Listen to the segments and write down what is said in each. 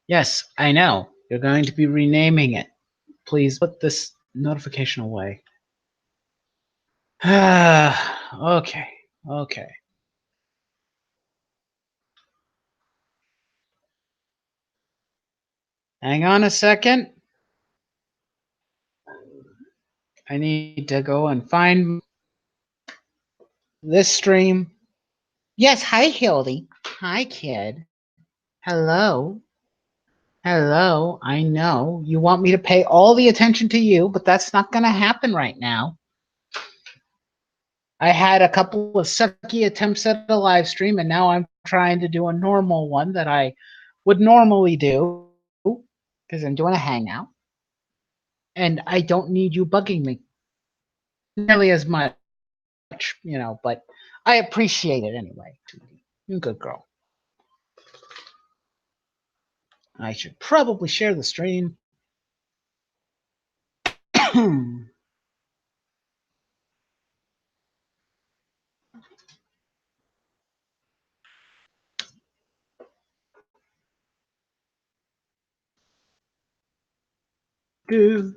Yes, I know. You're going to be renaming it. Please put this notification away. Okay. Okay. Hang on a second. I need to go and find this stream. Yes, hi, Hildy. Hi, kid. Hello. Hello. I know you want me to pay all the attention to you, but that's not going to happen right now. I had a couple of sucky attempts at a live stream, and now I'm trying to do a normal one that I would normally do because I'm doing a hangout. And I don't need you bugging me nearly as much, but I appreciate it anyway. You're a good girl. I should probably share the stream. Do.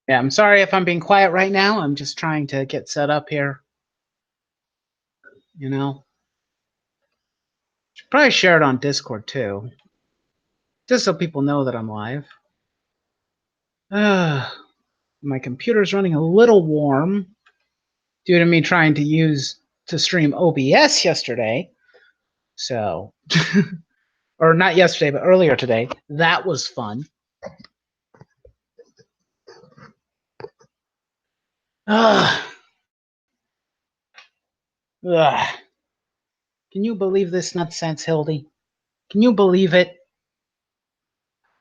Yeah, I'm sorry if I'm being quiet right now. I'm just trying to get set up here. Should probably share it on Discord too, just so people know that I'm live. My computer's running a little warm due to me trying to stream OBS yesterday. So, or not yesterday, but earlier today. That was fun. Ugh. Can you believe this nonsense, Hildy? Can you believe it?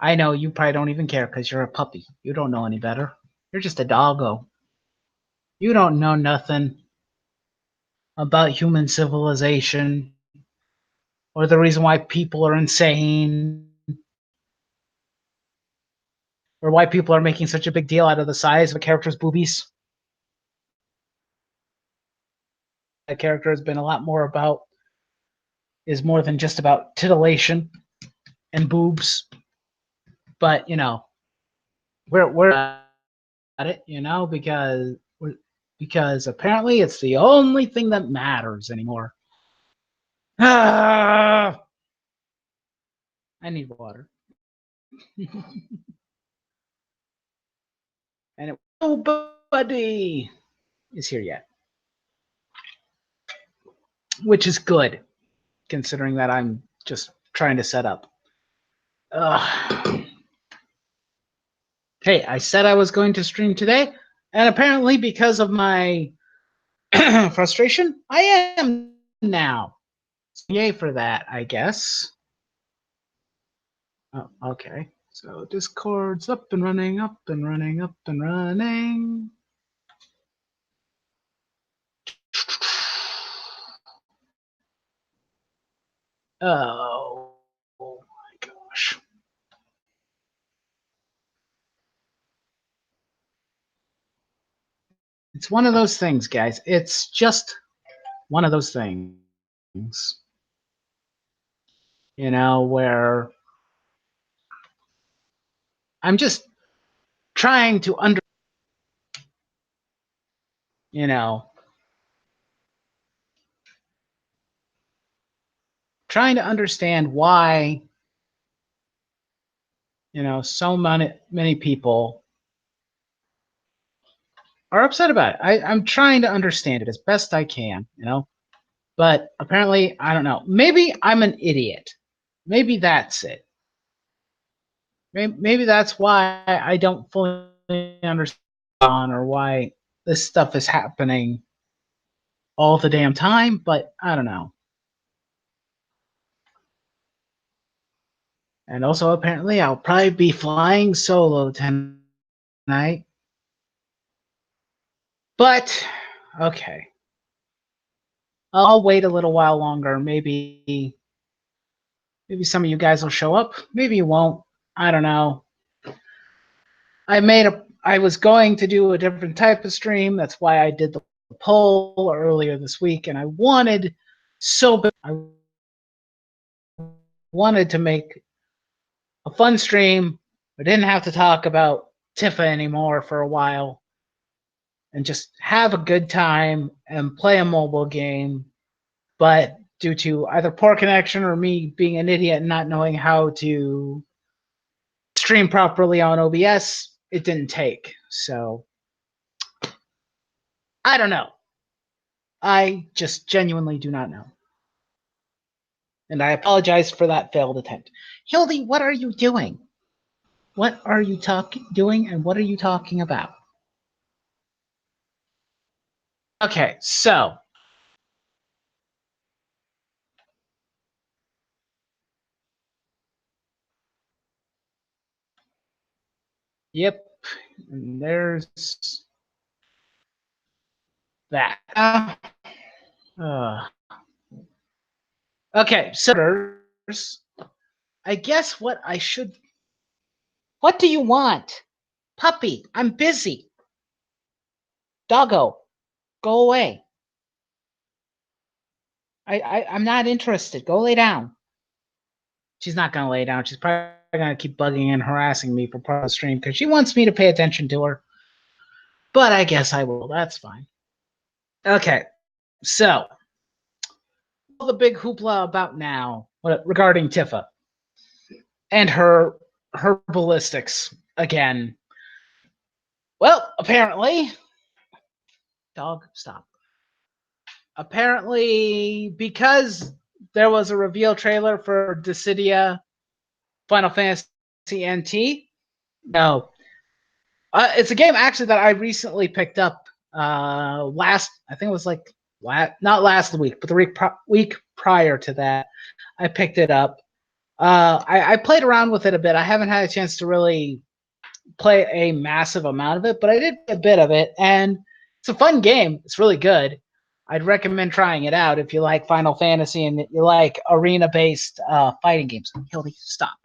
I know you probably don't even care because you're a puppy. You don't know any better. You're just a doggo. You don't know nothing about human civilization or the reason why people are insane or why people are making such a big deal out of the size of a character's boobies. A character has been a lot more about, is more than just about titillation and boobs. But, we're at it, because apparently it's the only thing that matters anymore. I need water. And nobody is here yet, which is good, considering that I'm just trying to set up. Hey, I said I was going to stream today, and apparently because of my frustration, I am now. Yay for that, I guess. Oh, okay. So Discord's up and running, up and running, up and running. Oh my gosh. It's one of those things, guys. It's just one of those things. Where I'm just trying to trying to understand why, so many people are upset about it. I'm trying to understand it as best I can, but apparently, I don't know. Maybe I'm an idiot. Maybe that's it. Maybe that's why I don't fully understand or why this stuff is happening all the damn time, but I don't know. And also, apparently, I'll probably be flying solo tonight. But, okay. I'll wait a little while longer. Maybe some of you guys will show up. Maybe you won't. I don't know. I was going to do a different type of stream. That's why I did the poll earlier this week, and I wanted to make a fun stream. I didn't have to talk about Tifa anymore for a while and just have a good time and play a mobile game. But due to either poor connection or me being an idiot and not knowing how to stream properly on OBS, it didn't take. So I don't know. I just genuinely do not know. And I apologize for that failed attempt. Hildy, what are you doing? What are you doing and what are you talking about? Okay, so yep, and there's that. Okay, so I guess what I should. What do you want? Puppy, I'm busy. Doggo, go away. I'm not interested. Go lay down. She's not going to lay down. She's probably going to keep bugging and harassing me for part of the stream because she wants me to pay attention to her. But I guess I will. That's fine. Okay, so the big hoopla about now regarding Tifa and her ballistics again. Well, apparently, dog, stop. Apparently, because there was a reveal trailer for Dissidia Final Fantasy NT. No, it's a game actually that I recently picked up. I think it was like not last week, but the week prior to that, I picked it up. I played around with it a bit. I haven't had a chance to really play a massive amount of it, but I did a bit of it, and it's a fun game. It's really good. I'd recommend trying it out if you like Final Fantasy and you like arena-based fighting games. Hildy, stop.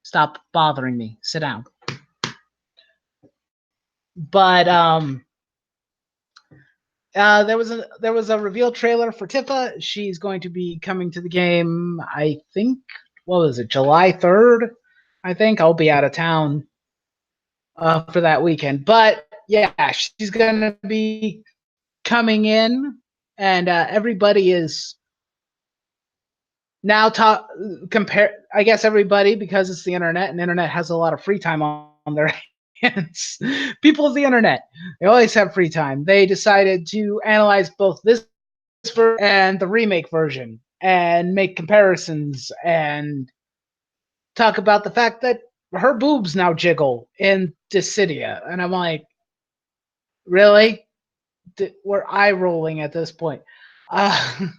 Stop bothering me. Sit down. But there was a reveal trailer for Tifa. She's going to be coming to the game. I think what was it, July 3rd? I think I'll be out of town for that weekend. But yeah, she's gonna be coming in, and everybody is now I guess everybody, because it's the internet, and the internet has a lot of free time on their hands. People of the internet, they always have free time. They decided to analyze both this version and the remake version and make comparisons and talk about the fact that her boobs now jiggle in Dissidia. And I'm like, really? We're eye rolling at this point. I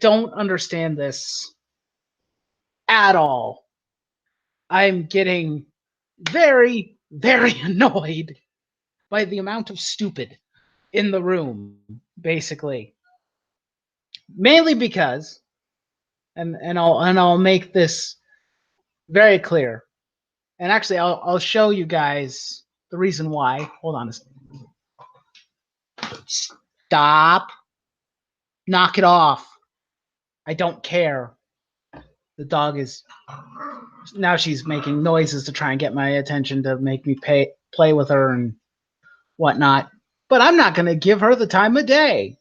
don't understand this at all. I'm getting very, very annoyed by the amount of stupid in the room, basically. Mainly because, and I'll make this very clear. And actually, I'll show you guys the reason why. Hold on a second. Stop. Knock it off. I don't care. The dog is now she's making noises to try and get my attention to make me play with her and whatnot. But I'm not going to give her the time of day.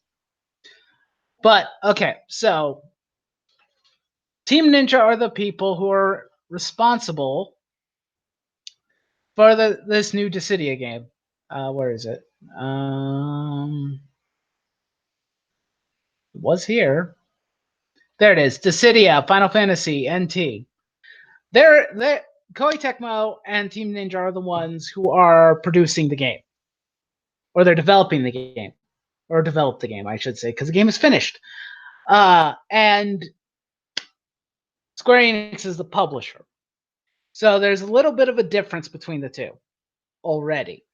But okay, so Team Ninja are the people who are responsible for this new Dissidia game. Where is it? It was here. There it is. Dissidia Final Fantasy NT. They're Koei Tecmo and Team Ninja are the ones who are producing the game, or they're developing the game, or developed the game, I should say, because the game is finished. And Square Enix is the publisher. So there's a little bit of a difference between the two already.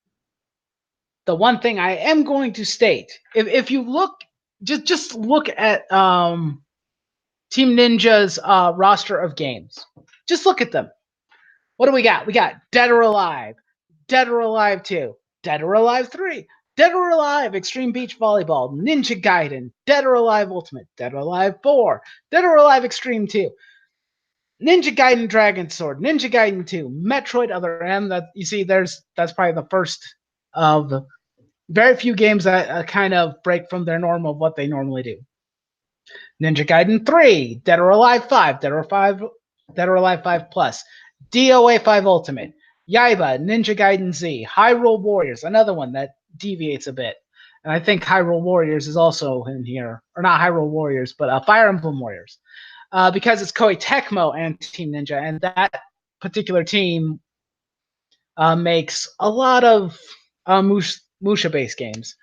The one thing I am going to state, if you look just look at Team Ninja's roster of games. Just look at them. What do we got? We got Dead or Alive, Dead or Alive 2, Dead or Alive 3, Dead or Alive Extreme Beach Volleyball, Ninja Gaiden, Dead or Alive Ultimate, Dead or Alive 4, Dead or Alive Extreme 2, Ninja Gaiden Dragon Sword, Ninja Gaiden 2, Metroid Other M. That you see, that's probably the first of very few games that kind of break from their normal what they normally do. Ninja Gaiden 3, Dead or Alive 5, Dead or Alive 5 Plus, DOA 5 Ultimate, Yaiba, Ninja Gaiden Z, Hyrule Warriors, another one that deviates a bit. And I think Hyrule Warriors is also in here. Or not Hyrule Warriors, but Fire Emblem Warriors. Because it's Koei Tecmo and Team Ninja, and that particular team makes a lot of Musha-based games.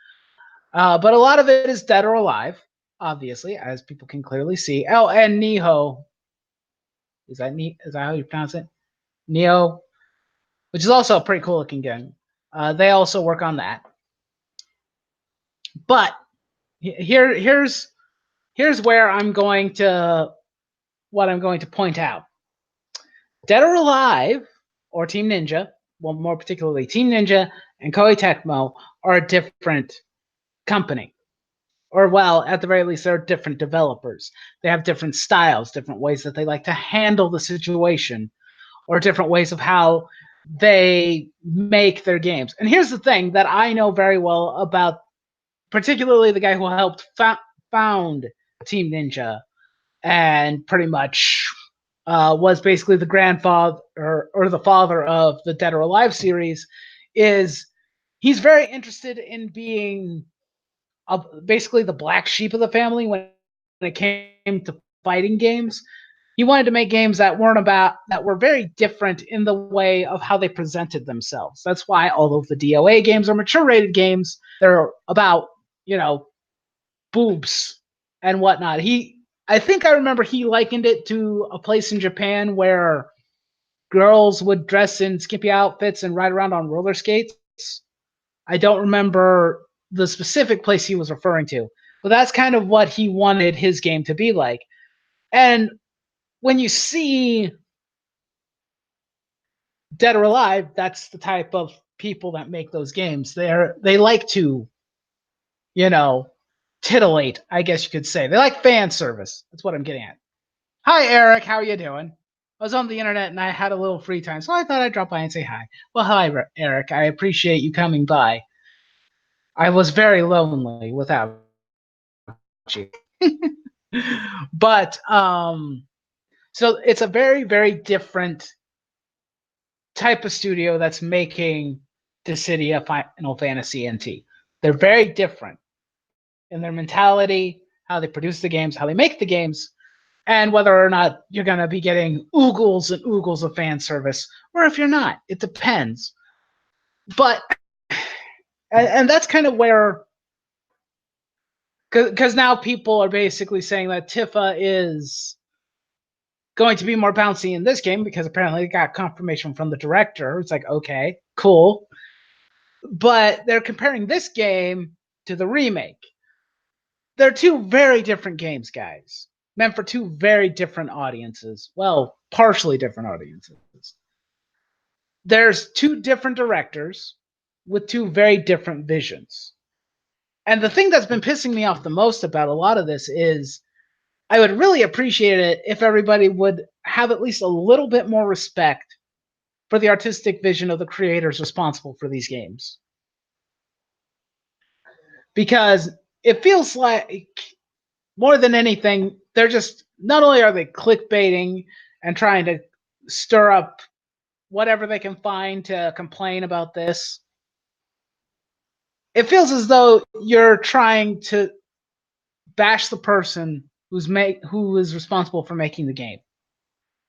But a lot of it is Dead or Alive, obviously, as people can clearly see. Oh, and Nioh. Is that how you pronounce it? Nioh, which is also a pretty cool looking game. They also work on that. But here's where I'm going to point out. Dead or Alive, or Team Ninja, well, more particularly Team Ninja and Koei Tecmo, are a different company. Or, well, at the very least, they're different developers. They have different styles, different ways that they like to handle the situation, or different ways of how they make their games. And here's the thing that I know very well about, particularly the guy who helped found Team Ninja and pretty much was basically the grandfather or the father of the Dead or Alive series, is he's very interested in being basically the black sheep of the family when it came to fighting games. He wanted to make games that were very different in the way of how they presented themselves. That's why all of the DOA games are mature rated games. They're about, boobs and whatnot. I think I remember he likened it to a place in Japan where girls would dress in skimpy outfits and ride around on roller skates. I don't remember the specific place he was referring to, but that's kind of what he wanted his game to be like. And when you see Dead or Alive, that's the type of people that make those games. They like to, titillate, I guess you could say. They like fan service. That's what I'm getting at. Hi, Eric. How are you doing? I was on the internet and I had a little free time, so I thought I'd drop by and say hi. Well, hi, Eric. I appreciate you coming by. I was very lonely without you. But so it's a very, very different type of studio that's making Dissidia Final Fantasy NT. They're very different in their mentality, how they produce the games, how they make the games, and whether or not you're going to be getting oogles and oogles of fan service, or if you're not. It depends. But, and that's kind of where, because now people are basically saying that Tifa is going to be more bouncy in this game because apparently it got confirmation from the director. It's like, okay, cool. But they're comparing this game to the remake. They're two very different games, guys. Meant for two very different audiences. Well, partially different audiences. There's two different directors with two very different visions. And the thing that's been pissing me off the most about a lot of this is I would really appreciate it if everybody would have at least a little bit more respect for the artistic vision of the creators responsible for these games. Because it feels like, more than anything, they're just, not only are they clickbaiting and trying to stir up whatever they can find to complain about this, it feels as though you're trying to bash the person who is responsible for making the game.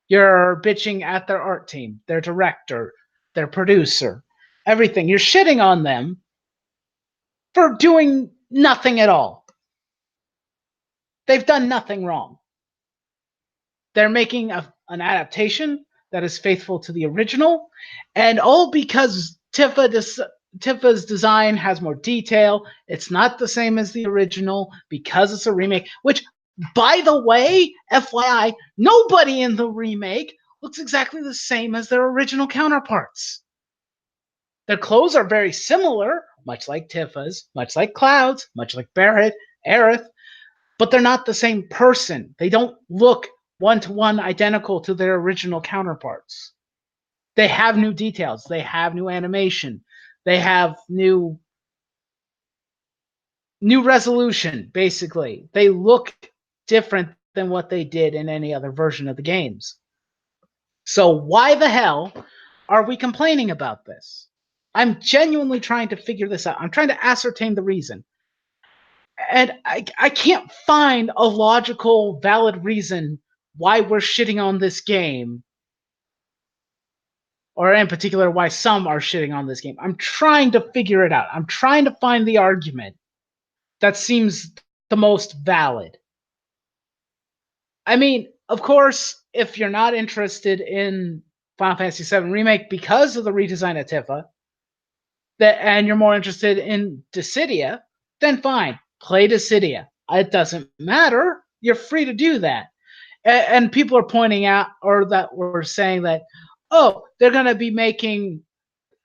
You're bitching at their art team, their director, their producer, everything. You're shitting on them for doing nothing at all. They've done nothing wrong. They're making an adaptation that is faithful to the original, and all because Tifa Tifa's design has more detail. It's not the same as the original because it's a remake, which, by the way, FYI, nobody in the remake looks exactly the same as their original counterparts. Their clothes are very similar, much like Tifa's, much like Cloud's, much like Barret, Aerith, but they're not the same person. They don't look one-to-one identical to their original counterparts. They have new details. They have new animation. They have new resolution, basically. They look different than what they did in any other version of the games. So why the hell are we complaining about this? I'm genuinely trying to figure this out. I'm trying to ascertain the reason. And I can't find a logical, valid reason why we're shitting on this game. Or in particular, why some are shitting on this game. I'm trying to figure it out. I'm trying to find the argument that seems the most valid. I mean, of course, if you're not interested in Final Fantasy VII Remake because of the redesign of Tifa, and you're more interested in Dissidia, then fine, play Dissidia. It doesn't matter. You're free to do that. And people are pointing out, or that we're saying that, oh, they're going to be making,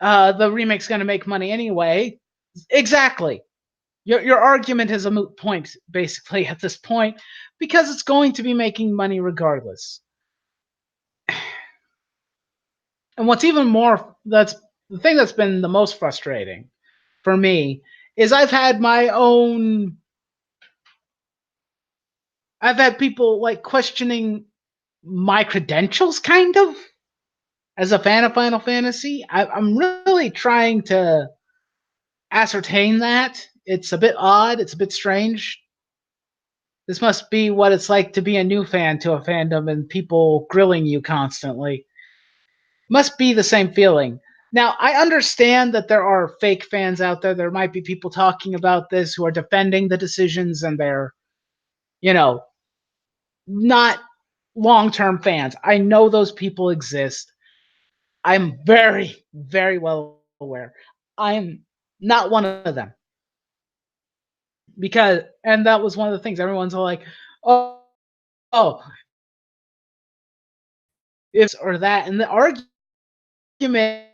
the remake's going to make money anyway. Exactly. Your argument is a moot point, basically, at this point, because it's going to be making money regardless. And what's even more, that's the thing that's been the most frustrating for me, is I've had people like questioning my credentials, kind of, as a fan of Final Fantasy. I'm really trying to ascertain that. It's a bit odd. It's a bit strange. This must be what it's like to be a new fan to a fandom and people grilling you constantly. Must be the same feeling. Now, I understand that there are fake fans out there. There might be people talking about this who are defending the decisions, and they're, not long-term fans. I know those people exist. I'm very, very well aware. I'm not one of them. And that was one of the things. Everyone's all like, oh, this or that. And the argument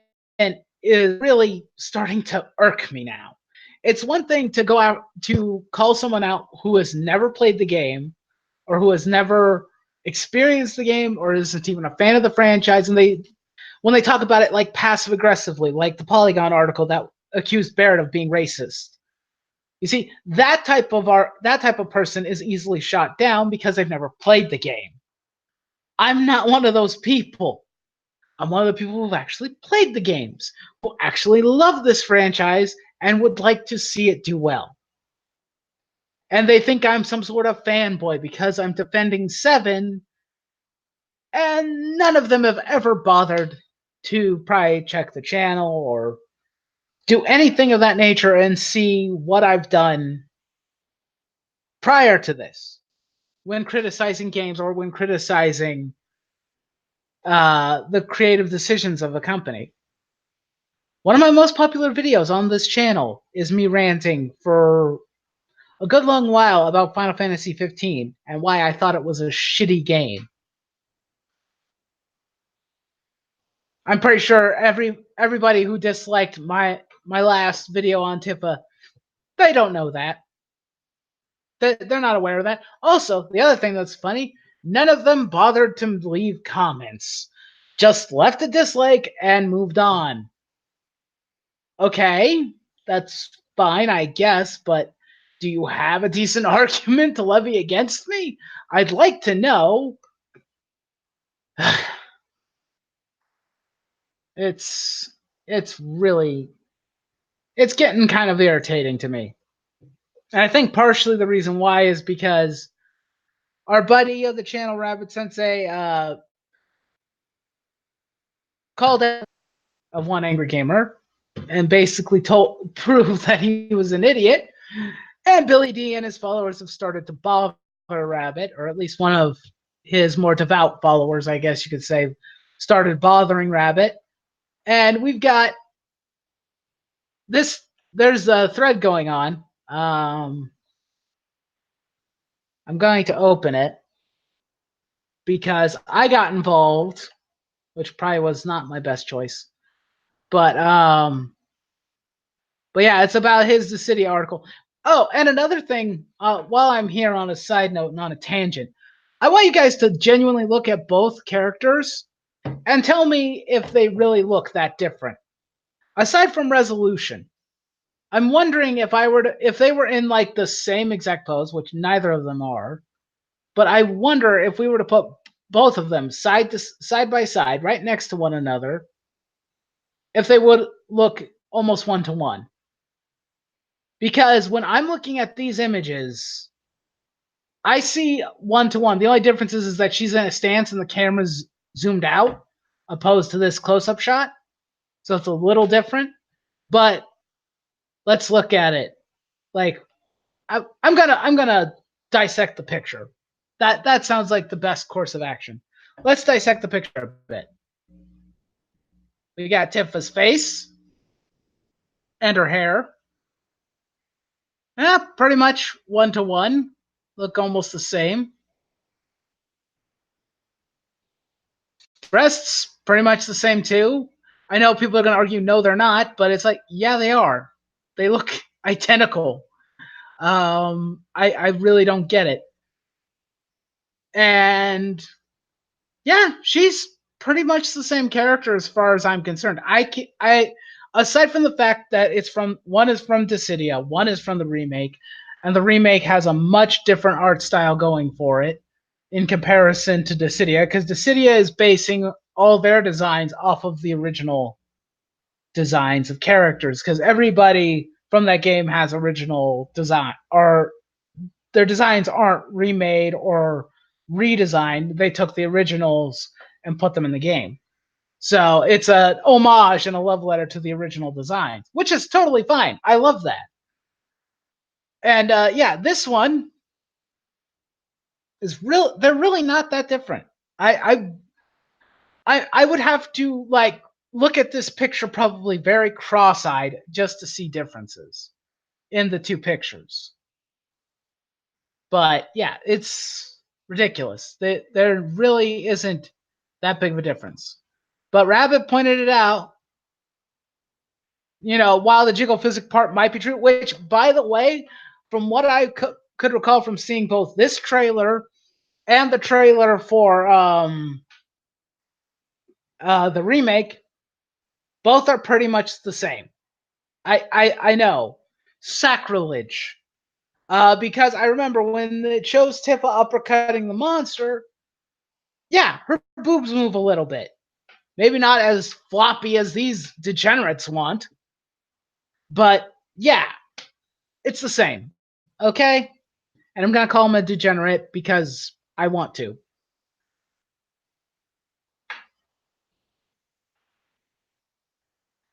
is really starting to irk me now. It's one thing to go out to call someone out who has never played the game, or who has never experienced the game, or isn't even a fan of the franchise, and when they talk about it like passive aggressively, like the Polygon article that accused Barrett of being racist. You see, that type of person is easily shot down because they've never played the game. I'm not one of those people. I'm one of the people who've actually played the games, who actually love this franchise and would like to see it do well. And they think I'm some sort of fanboy because I'm defending 7, and none of them have ever bothered to probably check the channel or do anything of that nature and see what I've done prior to this when criticizing games, or when criticizing the creative decisions of the company. One of my most popular videos on this channel is me ranting for a good long while about Final Fantasy 15 and why I thought it was a shitty game. I'm pretty sure everybody who disliked my last video on Tifa, they don't know that. They're not aware of that. Also, the other thing that's funny, none of them bothered to leave comments. Just left a dislike and moved on. Okay, that's fine, I guess, but do you have a decent argument to levy against me? I'd like to know. It's really, it's getting kind of irritating to me. And I think partially the reason why is because our buddy of the channel, Rabbit Sensei, called out of one angry gamer and basically proved that he was an idiot. And Billy D and his followers have started to bother Rabbit, or at least one of his more devout followers, I guess you could say, started bothering Rabbit. And we've got there's a thread going on. I'm going to open it because I got involved, which probably was not my best choice. But yeah, it's about his Dissidia article. Oh, and another thing, while I'm here on a side note and on a tangent, I want you guys to genuinely look at both characters and tell me if they really look that different. Aside from resolution, I'm wondering if they were in like the same exact pose, which neither of them are, but I wonder if we were to put both of them side by side, right next to one another, if they would look almost 1-to-1. Because when I'm looking at these images, I see 1-to-1. The only difference is that she's in a stance and the camera's zoomed out, opposed to this close-up shot. So it's a little different. But let's look at it. Like I'm gonna dissect the picture. That sounds like the best course of action. Let's dissect the picture a bit. We got Tifa's face and her hair. Yeah, pretty much 1-to-1. Look almost the same. Breasts, pretty much the same too. I know people are going to argue, no, they're not, but it's like, yeah, they are. They look identical. I really don't get it. And yeah, she's pretty much the same character as far as I'm concerned. I aside from the fact that one is from Dissidia, one is from the remake, and the remake has a much different art style going for it in comparison to Dissidia, because Dissidia is basing all their designs off of the original designs of characters, because everybody from that game has original design, or their designs aren't remade or redesigned. They took the originals and put them in the game. So it's a homage and a love letter to the original designs, which is totally fine. I love that. And yeah, this one is real. They're really not that different. I would have to like look at this picture probably very cross-eyed just to see differences in the two pictures. But yeah, it's ridiculous. There really isn't that big of a difference. But Rabbit pointed it out. While the jiggle physics part might be true, which, by the way, from what I could recall from seeing both this trailer and the trailer for the remake, both are pretty much the same. I know. Sacrilege. Because I remember when it shows Tifa uppercutting the monster, yeah, her boobs move a little bit. Maybe not as floppy as these degenerates want, but yeah, it's the same. Okay? And I'm going to call him a degenerate because I want to.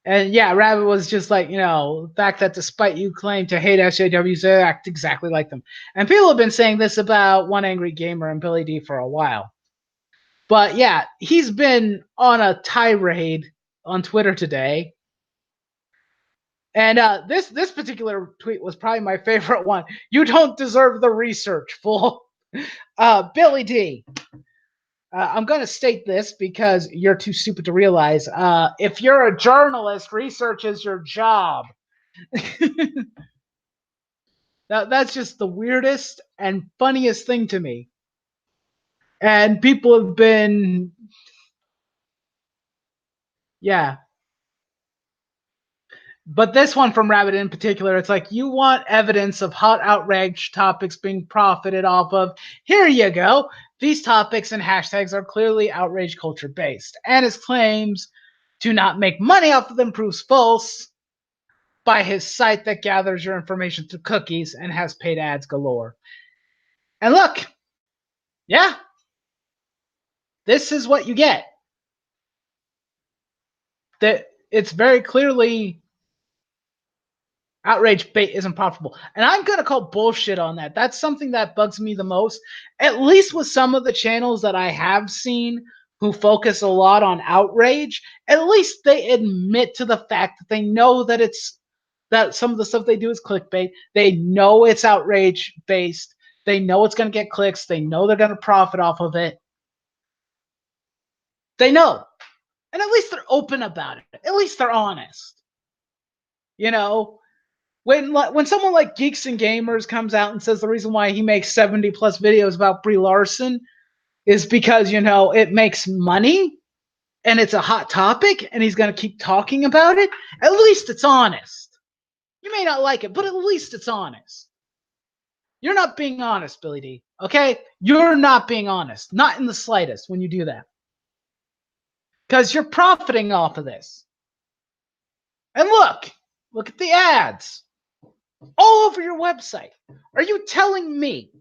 And yeah, Rabbit was just like, the fact that despite you claim to hate SJWs, they act exactly like them. And people have been saying this about One Angry Gamer and Billy D for a while. But yeah, he's been on a tirade on Twitter today. And this particular tweet was probably my favorite one. You don't deserve the research, fool. Billy D. I'm going to state this because you're too stupid to realize. If you're a journalist, research is your job. That's just the weirdest and funniest thing to me. And people have been, yeah. But this one from Rabbit in particular, it's like, you want evidence of hot outrage topics being profited off of? Here you go. These topics and hashtags are clearly outrage culture based, and his claims to not make money off of them proves false by his site that gathers your information through cookies and has paid ads galore. And look, yeah, this is what you get. That it's very clearly outrage bait isn't profitable. And I'm going to call bullshit on that. That's something that bugs me the most, at least with some of the channels that I have seen who focus a lot on outrage. At least they admit to the fact that they know that it's that some of the stuff they do is clickbait. They know it's outrage based. They know it's going to get clicks. They know they're going to profit off of it. They know. And at least they're open about it. At least they're honest. You know, when someone like Geeks and Gamers comes out and says the reason why he makes 70 plus videos about Brie Larson is because, you know, it makes money and it's a hot topic and he's going to keep talking about it, at least it's honest. You may not like it, but at least it's honest. You're not being honest, Billy D. Okay? You're not being honest. Not in the slightest when you do that. Because you're profiting off of this. And look at the ads all over your website. Are you telling me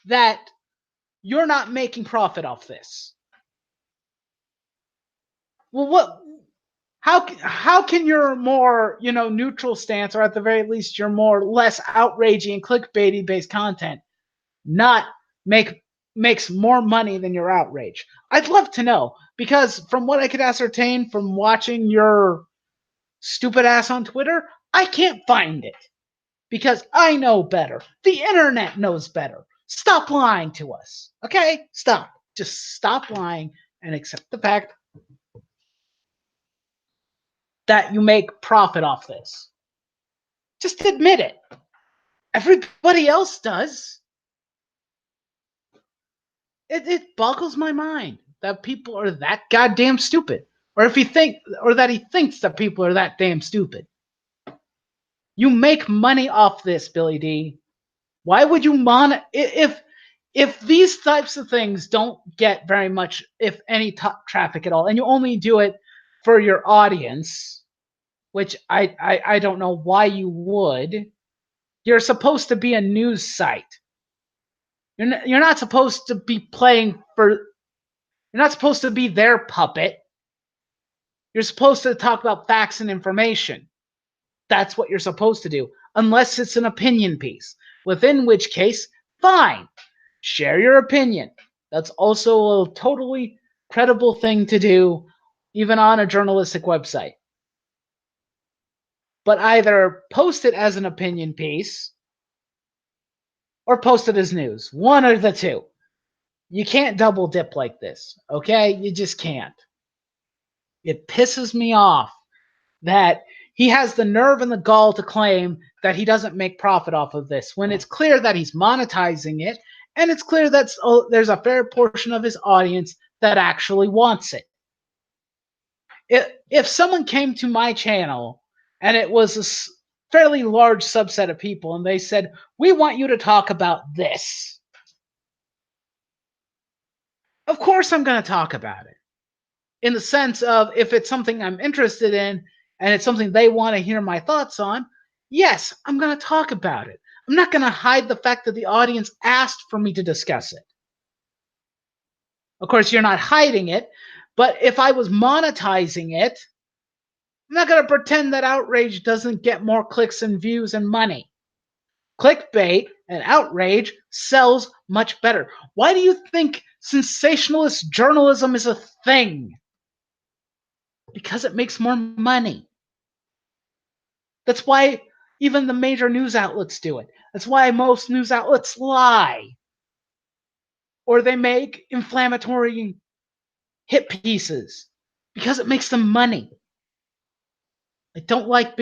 that you're not making profit off this? Well, what? How can your more, you know, neutral stance, or at the very least your more less outragey and clickbaity based content, not makes more money than your outrage? I'd love to know, because from what I could ascertain from watching your stupid ass on Twitter, I can't find it. Because I know better. The internet knows better. Stop lying to us. Okay? Stop. Just stop lying and accept the fact that you make profit off this. Just admit it. Everybody else does. It boggles my mind that people are that goddamn stupid. Or if he thinks that people are that damn stupid. You make money off this, Billy D. Why would you if these types of things don't get very much, if any, traffic at all, and you only do it for your audience, which I don't know why you would. You're supposed to be a news site. You're not supposed to be playing for. You're not supposed to be their puppet. You're supposed to talk about facts and information. That's what you're supposed to do, unless it's an opinion piece. Within which case, fine. Share your opinion. That's also a totally credible thing to do, even on a journalistic website. But either post it as an opinion piece or post it as news. One of the two. You can't double dip like this, okay? You just can't. It pisses me off that he has the nerve and the gall to claim that he doesn't make profit off of this, when it's clear that he's monetizing it, and it's clear that there's a fair portion of his audience that actually wants it. If someone came to my channel and it was a fairly large subset of people and they said, we want you to talk about this, of course I'm going to talk about it. In the sense of, if it's something I'm interested in and it's something they want to hear my thoughts on, yes, I'm going to talk about it. I'm not going to hide the fact that the audience asked for me to discuss it. Of course, you're not hiding it, but if I was monetizing it, I'm not going to pretend that outrage doesn't get more clicks and views and money. Clickbait and outrage sells much better. Why do you think sensationalist journalism is a thing? Because it makes more money. That's why even the major news outlets do it. That's why most news outlets lie. Or they make inflammatory hit pieces. Because it makes them money. I don't like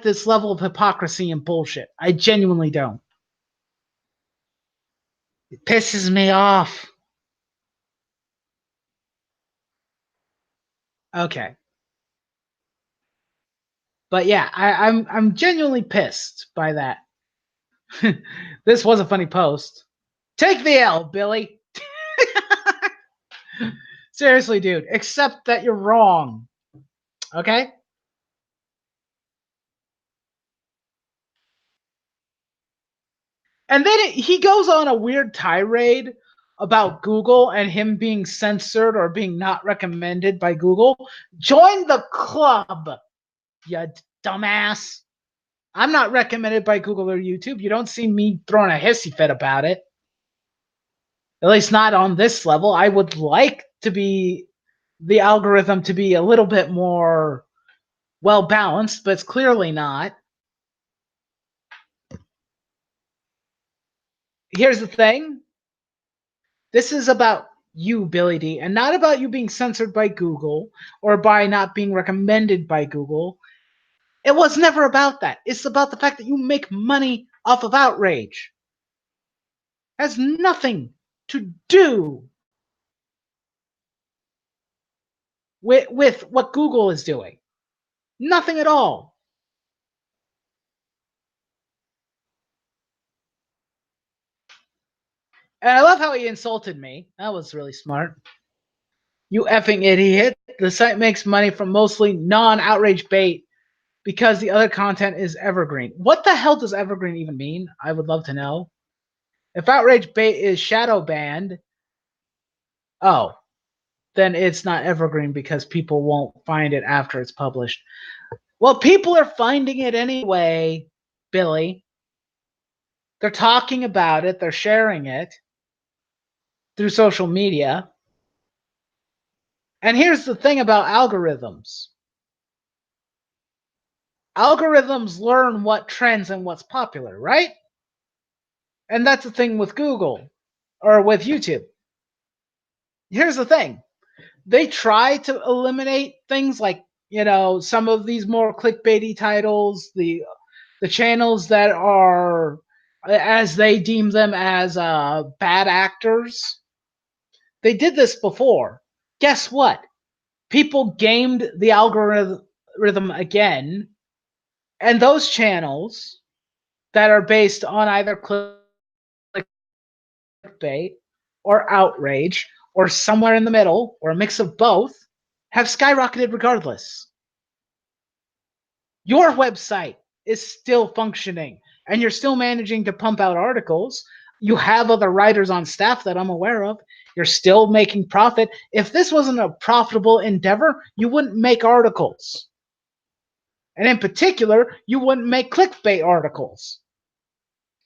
this level of hypocrisy and bullshit. I genuinely don't. It pisses me off. Okay. But yeah, I'm genuinely pissed by that. This was a funny post. Take the L, Billy. Seriously, dude. Accept that you're wrong. Okay? And then he goes on a weird tirade about Google and him being censored or being not recommended by Google. Join the club, you dumbass. I'm not recommended by Google or YouTube. You don't see me throwing a hissy fit about it. At least not on this level. I would like to be the algorithm to be a little bit more well balanced, but it's clearly not. Here's the thing. This is about you, Billy D, and not about you being censored by Google or by not being recommended by Google. It was never about that. It's about the fact that you make money off of outrage. It has nothing to do with what Google is doing. Nothing at all. And I love how he insulted me. That was really smart. You effing idiot. The site makes money from mostly non-outrage bait because the other content is evergreen. What the hell does evergreen even mean? I would love to know. If outrage bait is shadow banned, oh, then it's not evergreen because people won't find it after it's published. Well, people are finding it anyway, Billy. They're talking about it, they're sharing it through social media. And here's the thing about algorithms. Algorithms learn what trends and what's popular, right? And that's the thing with Google or with YouTube. Here's the thing. They try to eliminate things like, some of these more clickbaity titles, the channels that are, as they deem them, as bad actors. They did this before. Guess what? People gamed the algorithm again, and those channels that are based on either clickbait or outrage or somewhere in the middle or a mix of both have skyrocketed regardless. Your website is still functioning and you're still managing to pump out articles. You have other writers on staff that I'm aware of. You're still making profit. If this wasn't a profitable endeavor, you wouldn't make articles. And in particular, you wouldn't make clickbait articles.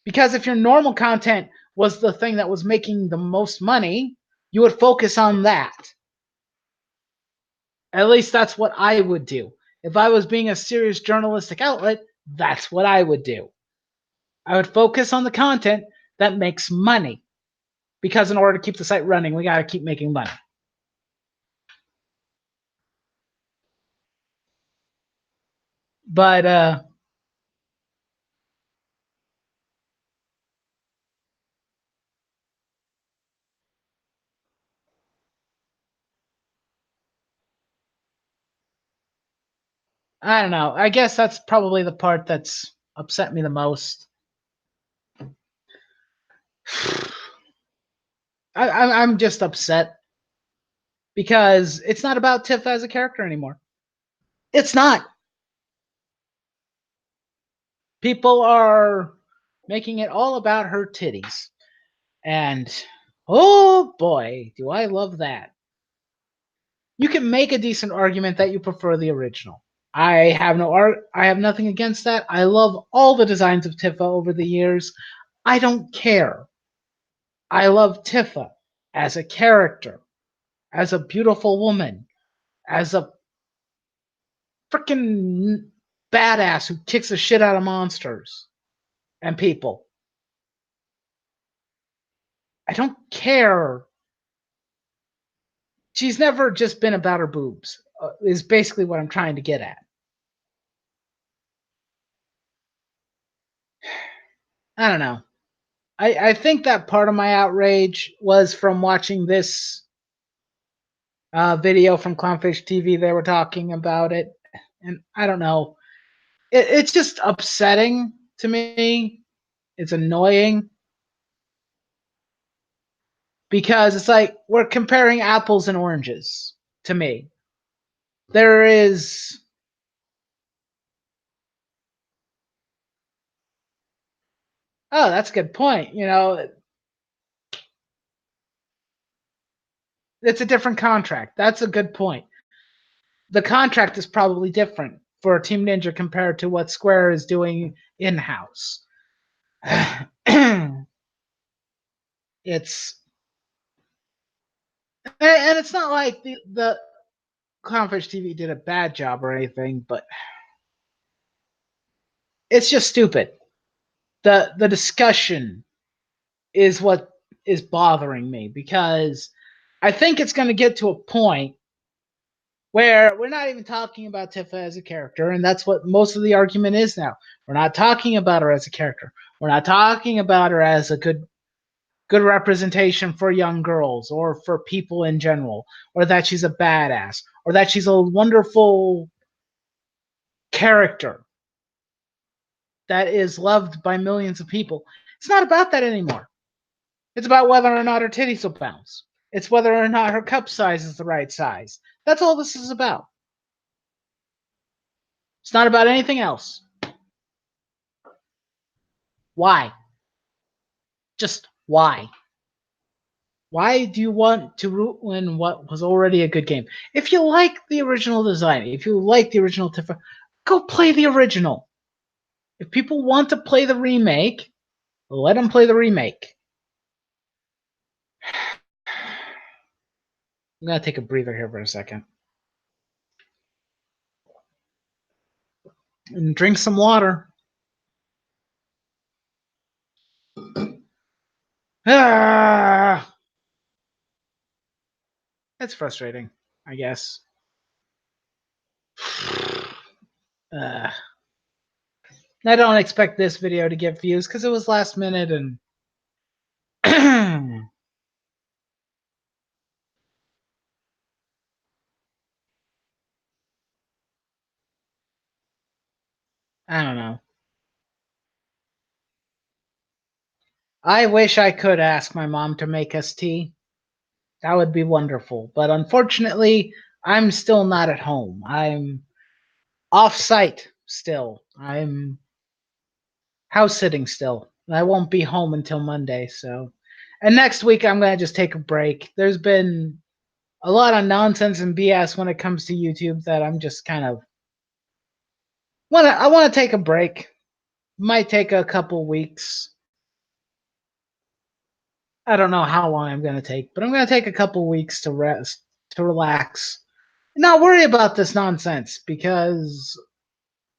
Because if your normal content was the thing that was making the most money, you would focus on that. At least that's what I would do. If I was being a serious journalistic outlet, that's what I would do. I would focus on the content that makes money. Because in order to keep the site running, we got to keep making money. But I don't know. I guess that's probably the part that's upset me the most. I'm just upset because it's not about Tiff as a character anymore. It's not. People are making it all about her titties. And oh boy, do I love that. You can make a decent argument that you prefer the original. I have nothing against that. I love all the designs of Tifa over the years. I don't care. I love Tifa as a character, as a beautiful woman, as a freaking badass who kicks the shit out of monsters and people. I don't care. She's never just been about her boobs, is basically what I'm trying to get at. I don't know. I think that part of my outrage was from watching this video from Clownfish TV. They were talking about it. And I don't know. It's just upsetting to me. It's annoying. Because it's like we're comparing apples and oranges to me. There is. Oh, that's a good point. It's a different contract. That's a good point. The contract is probably different for Team Ninja compared to what Square is doing in house. It's and it's not like the Clownfish TV did a bad job or anything, but it's just stupid. The discussion is what is bothering me, because I think it's going to get to a point where we're not even talking about Tifa as a character, and that's what most of the argument is now. We're not talking about her as a character. We're not talking about her as a good representation for young girls or for people in general, or that she's a badass, or that she's a wonderful character that is loved by millions of people. It's not about that anymore. It's about whether or not her titties will bounce. It's whether or not her cup size is the right size. That's all this is about. It's not about anything else. Why? Just why? Why do you want to ruin what was already a good game? If you like the original design, if you like the original Tifa, go play the original. If people want to play the remake, let them play the remake. I'm going to take a breather here for a second. And drink some water. Ah! That's frustrating, I guess. I don't expect this video to get views because it was last minute and I don't know. I wish I could ask my mom to make us tea. That would be wonderful. But unfortunately, I'm still not at home. I'm off site still. I'm house sitting still. And I won't be home until Monday, so. And next week I'm gonna just take a break. There's been a lot of nonsense and BS when it comes to YouTube that I'm just kind of I wanna take a break. Might take a couple weeks. I don't know how long I'm gonna take, but I'm gonna take a couple weeks to rest, to relax, and not worry about this nonsense because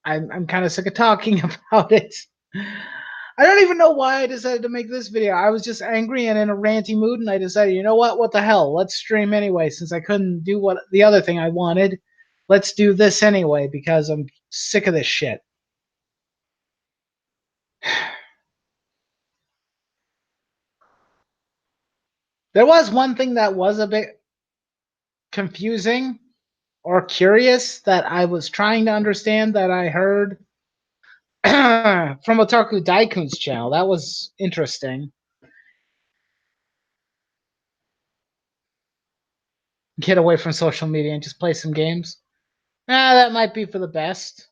I'm kind of sick of talking about it. I don't even know why I decided to make this video. I was just angry and in a ranty mood, and I decided, you know what? What the hell? Let's stream anyway, since I couldn't do what the other thing I wanted. Let's do this anyway because I'm sick of this shit. There was one thing that was a bit confusing or curious that I was trying to understand that I heard from Otaku Daikun's channel. That was interesting. Get away from social media and just play some games. That might be for the best.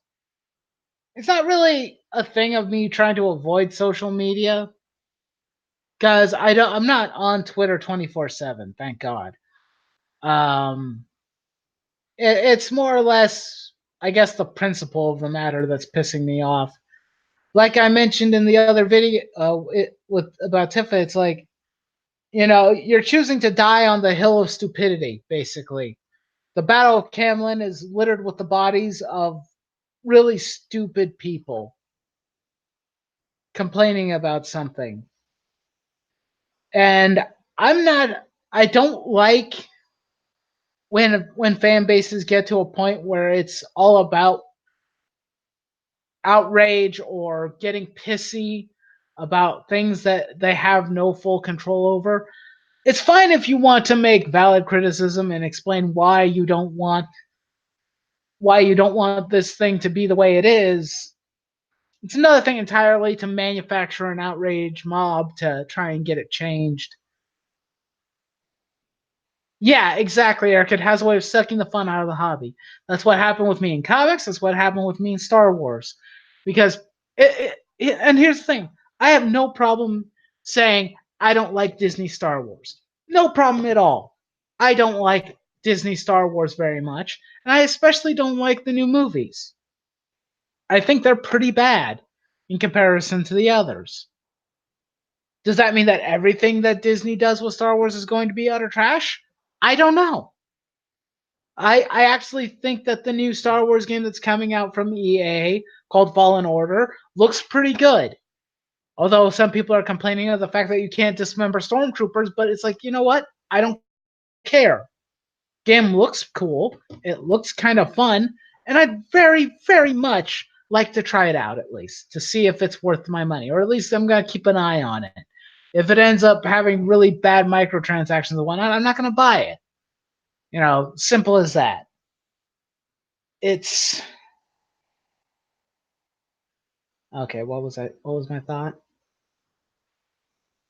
It's not really a thing of me trying to avoid social media because I'm not on Twitter 24/7, thank God. It's more or less, I guess, the principle of the matter that's pissing me off. Like I mentioned in the other video about Tifa, it's like, you're choosing to die on the hill of stupidity, basically. The Battle of Camlin is littered with the bodies of really stupid people complaining about something. And I don't like when fan bases get to a point where it's all about outrage or getting pissy about things that they have no full control over. It's fine if you want to make valid criticism and explain why you don't want this thing to be the way it is. It's another thing entirely to manufacture an outrage mob to try and get it changed. Yeah, exactly, Eric. It has a way of sucking the fun out of the hobby. That's what happened with me in comics. That's what happened with me in Star Wars. Because and here's the thing: I have no problem saying I don't like Disney Star Wars. No problem at all. I don't like Disney Star Wars very much, and I especially don't like the new movies. I think they're pretty bad in comparison to the others. Does that mean that everything that Disney does with Star Wars is going to be utter trash? I don't know. I actually think that the new Star Wars game that's coming out from EA called Fallen Order looks pretty good. Although some people are complaining of the fact that you can't dismember stormtroopers, but it's like, you know what? I don't care. Game looks cool. It looks kind of fun, and I'd very, very much like to try it out at least to see if it's worth my money, or at least I'm gonna keep an eye on it. If it ends up having really bad microtransactions and whatnot, I'm not gonna buy it. Simple as that. It's okay. What was my thought?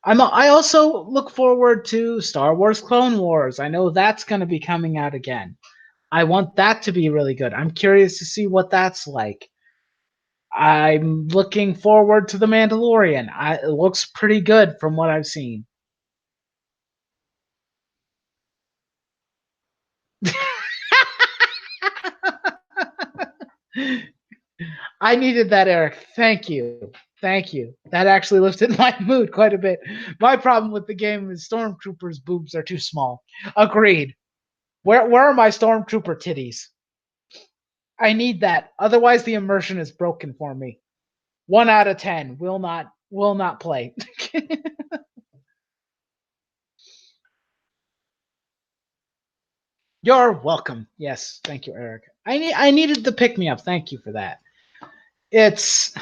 I also look forward to Star Wars Clone Wars. I know that's going to be coming out again. I want that to be really good. I'm curious to see what that's like. I'm looking forward to The Mandalorian. It looks pretty good from what I've seen. I needed that, Eric. Thank you. Thank you. That actually lifted my mood quite a bit. My problem with the game is Stormtroopers' boobs are too small. Agreed. Where are my Stormtrooper titties? I need that. Otherwise, the immersion is broken for me. 1 out of 10 will not play. You're welcome. Yes, thank you, Eric. I needed the pick me up. Thank you for that. It's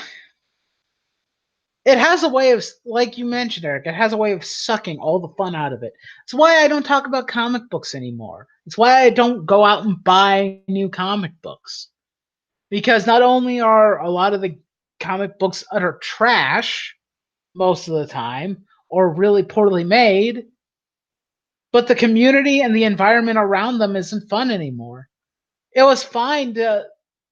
it has a way of, like you mentioned, Eric. It has a way of sucking all the fun out of it. It's why I don't talk about comic books anymore. It's why I don't go out and buy new comic books, because not only are a lot of the comic books utter trash most of the time or really poorly made, but the community and the environment around them isn't fun anymore. It was fine to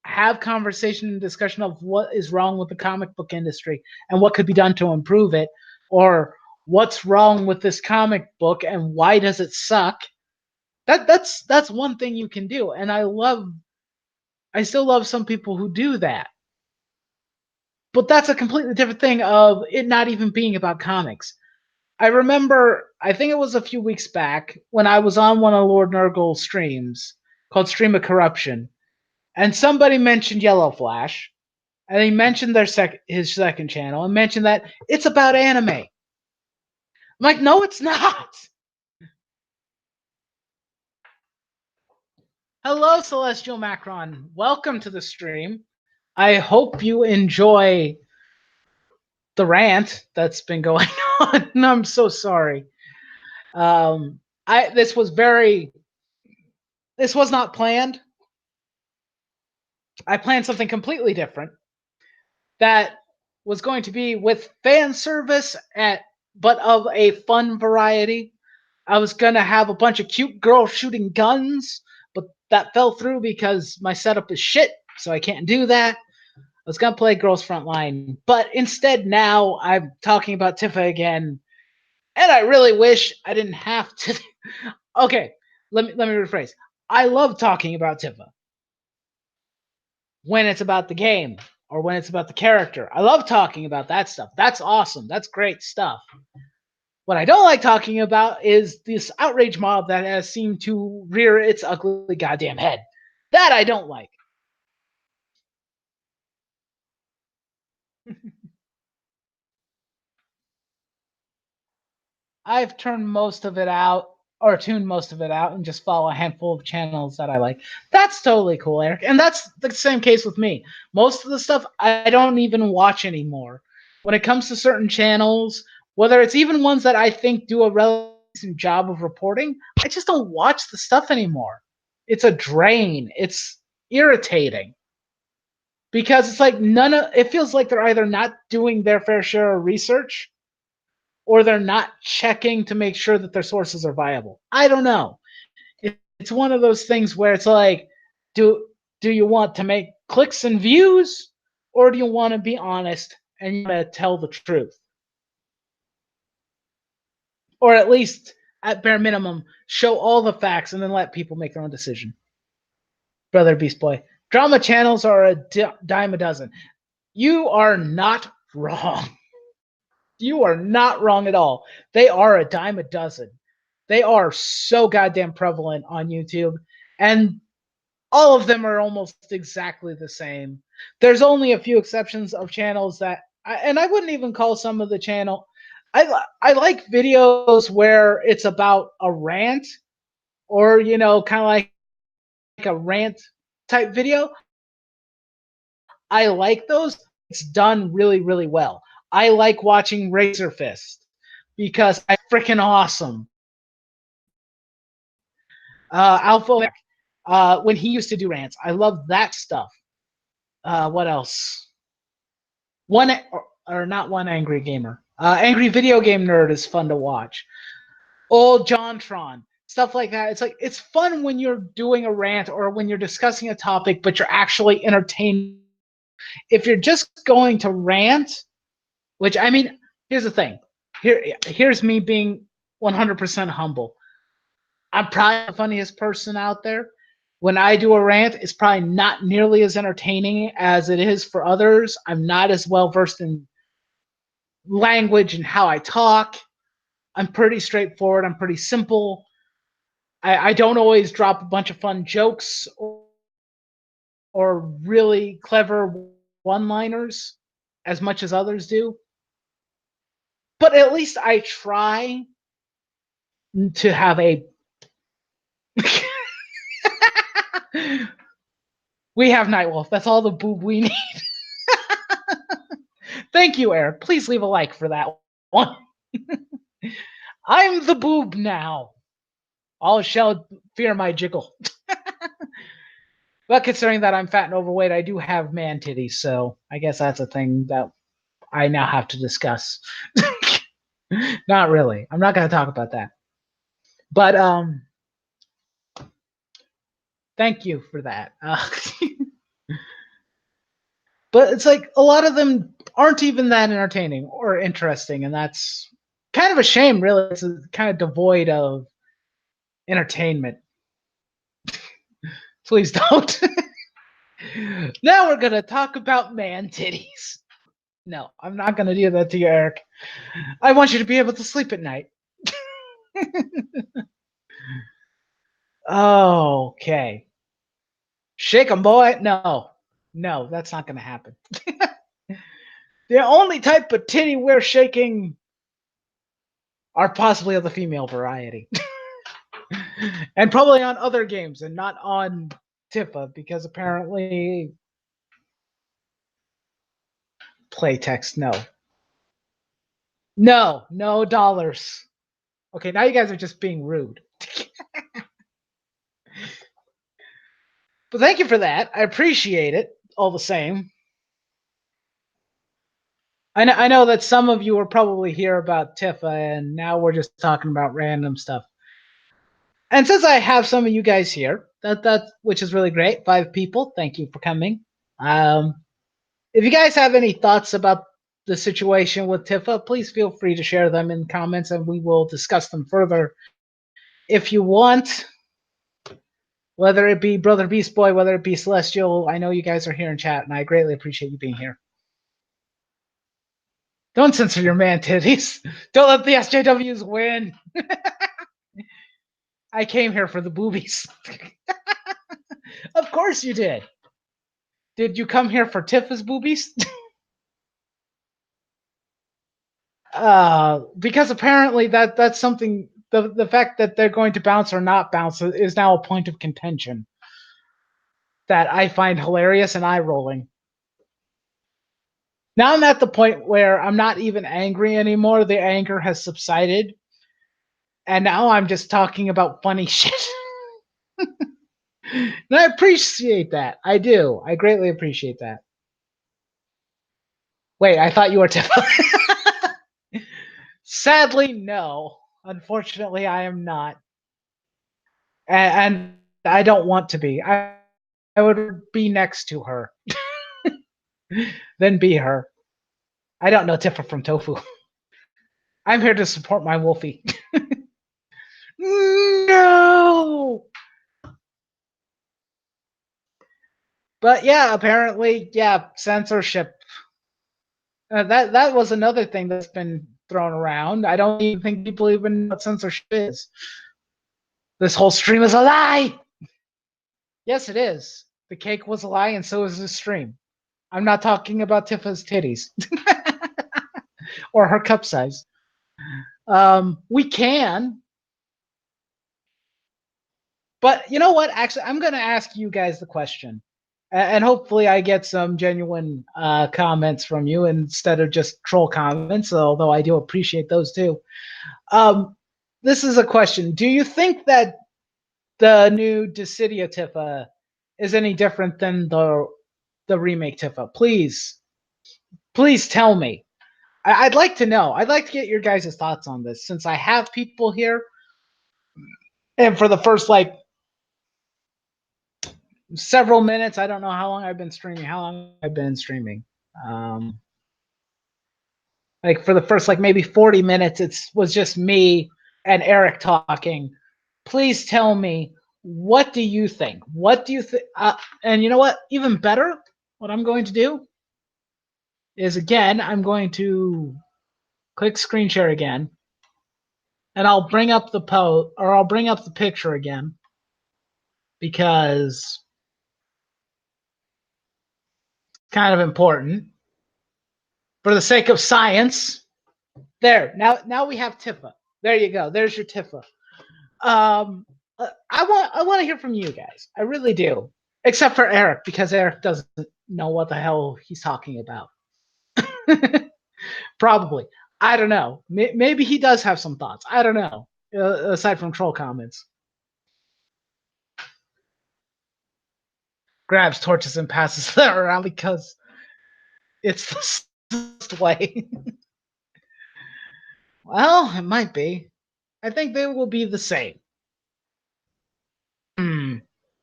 have conversation and discussion of what is wrong with the comic book industry and what could be done to improve it, or what's wrong with this comic book and why does it suck. That's one thing you can do, and I still love some people who do that. But that's a completely different thing of it not even being about comics. I remember, I think it was a few weeks back when I was on one of Lord Nurgle's streams called Stream of Corruption, and somebody mentioned Yellow Flash, and he mentioned his second channel and mentioned that it's about anime. I'm like, no, it's not. Hello, Celestial Macron. Welcome to the stream. I hope you enjoy the rant that's been going on. I'm so sorry. Um, I this was not planned. I planned something completely different that was going to be with fan service but of a fun variety. I was gonna have a bunch of cute girls shooting guns, but that fell through because my setup is shit, so I can't do that. I was gonna play Girls Frontline, but instead now I'm talking about Tifa again, and I really wish I didn't have to. Okay, let me rephrase. I love talking about Tifa when it's about the game or when it's about the character. I love talking about that stuff. That's awesome. That's great stuff. What I don't like talking about is this outrage mob that has seemed to rear its ugly goddamn head. That I don't like. I've turned most of it out or tuned most of it out and just follow a handful of channels that I like. That's totally cool, Eric. And that's the same case with me. Most of the stuff I don't even watch anymore. When it comes to certain channels, whether it's even ones that I think do a relatively decent job of reporting, I just don't watch the stuff anymore. It's a drain. It's irritating because it's like it feels like they're either not doing their fair share of research or they're not checking to make sure that their sources are viable. I don't know. It's one of those things where it's like, do you want to make clicks and views, or do you want to be honest and you want to tell the truth, or at least at bare minimum show all the facts and then let people make their own decision? Brother Beast Boy, drama channels are a dime a dozen. You are not wrong. You are not wrong at all. They are a dime a dozen. They are so goddamn prevalent on YouTube, and all of them are almost exactly the same. There's only a few exceptions of channels that And I wouldn't even call some of the channel. I like videos where it's about a rant, or kind of like a rant type video. I like those. It's done really, really well. I like watching Razor Fist because I freaking awesome. Alpha, when he used to do rants, I love that stuff. What else? One or not one angry gamer. Angry video game nerd is fun to watch. Old Jontron, stuff like that. It's like it's fun when you're doing a rant or when you're discussing a topic, but you're actually entertained. If you're just going to rant, which I mean, here's the thing. Here's me being 100% humble. I'm probably the funniest person out there. When I do a rant, it's probably not nearly as entertaining as it is for others. I'm not as well versed in language and how I talk. I'm pretty straightforward. I'm pretty simple. I don't always drop a bunch of fun jokes or really clever one-liners as much as others do. But at least I try to have a We have Nightwolf. That's all the boob we need. Thank you, Eric. Please leave a like for that one. I'm the boob now. All shall fear my jiggle. But considering that I'm fat and overweight, I do have man titties, so I guess that's a thing that I now have to discuss. Not really. I'm not going to talk about that. But thank you for that. But it's like a lot of them aren't even that entertaining or interesting, and that's kind of a shame, really. It's kind of devoid of entertainment. Please don't. Now we're going to talk about man titties. No, I'm not going to do that to you, Eric. I want you to be able to sleep at night. Okay. Shake 'em, boy. No, that's not going to happen. The only type of titty we're shaking are possibly of the female variety. And probably on other games and not on Tifa, because apparently playtext, no. No dollars. Okay, now you guys are just being rude. But thank you for that. I appreciate it all the same. I know that some of you are probably here about Tifa, and now we're just talking about random stuff. And since I have some of you guys here, that which is really great, 5 people, thank you for coming. If you guys have any thoughts about the situation with Tifa, please feel free to share them in comments, and we will discuss them further if you want. Whether it be Brother Beast Boy, whether it be Celestial, I know you guys are here in chat, and I greatly appreciate you being here. Don't censor your man titties. Don't let the SJWs win. I came here for the boobies. Of course you did. Did you come here for Tifa's boobies? Because apparently that's something. The fact that they're going to bounce or not bounce is now a point of contention that I find hilarious and eye-rolling. Now I'm at the point where I'm not even angry anymore. The anger has subsided. And now I'm just talking about funny shit. And I appreciate that. I do. I greatly appreciate that. Wait, I thought you were Tifa. Sadly, no. Unfortunately, I am not. And I don't want to be. I would be next to her. Then be her. I don't know Tifa from Tofu. I'm here to support my Wolfie. No! But yeah, apparently, censorship. That was another thing that's been thrown around. I don't even think people even know what censorship is. This whole stream is a lie! Yes, it is. The cake was a lie, and so is the stream. I'm not talking about Tifa's titties. or her cup size. We can, but you know what? Actually, I'm going to ask you guys the question, and hopefully, I get some genuine comments from you instead of just troll comments. Although I do appreciate those too. Um, this is a question: do you think that the new Dissidia Tifa is any different than the remake Tifa? Please tell me. I'd like to know. I'd like to get your guys' thoughts on this since I have people here, and for the first like several minutes, I don't know how long I've been streaming. How long I've been streaming? Um, like for the first like maybe 40 minutes, it was just me and Eric talking. Please tell me, what do you think? What do you think? And you know what? Even better, what I'm going to do is again, I'm going to click screen share again, and I'll bring up the or I'll bring up the picture again because it's kind of important for the sake of science. There, now we have Tifa. There you go. There's your Tifa. I want to hear from you guys. I really do. Except for Eric, because Eric doesn't know what the hell he's talking about. Probably. I don't know. Maybe he does have some thoughts. I don't know. Aside from troll comments. Grabs torches and passes them around because it's the way. Well, it might be. I think they will be the same. Do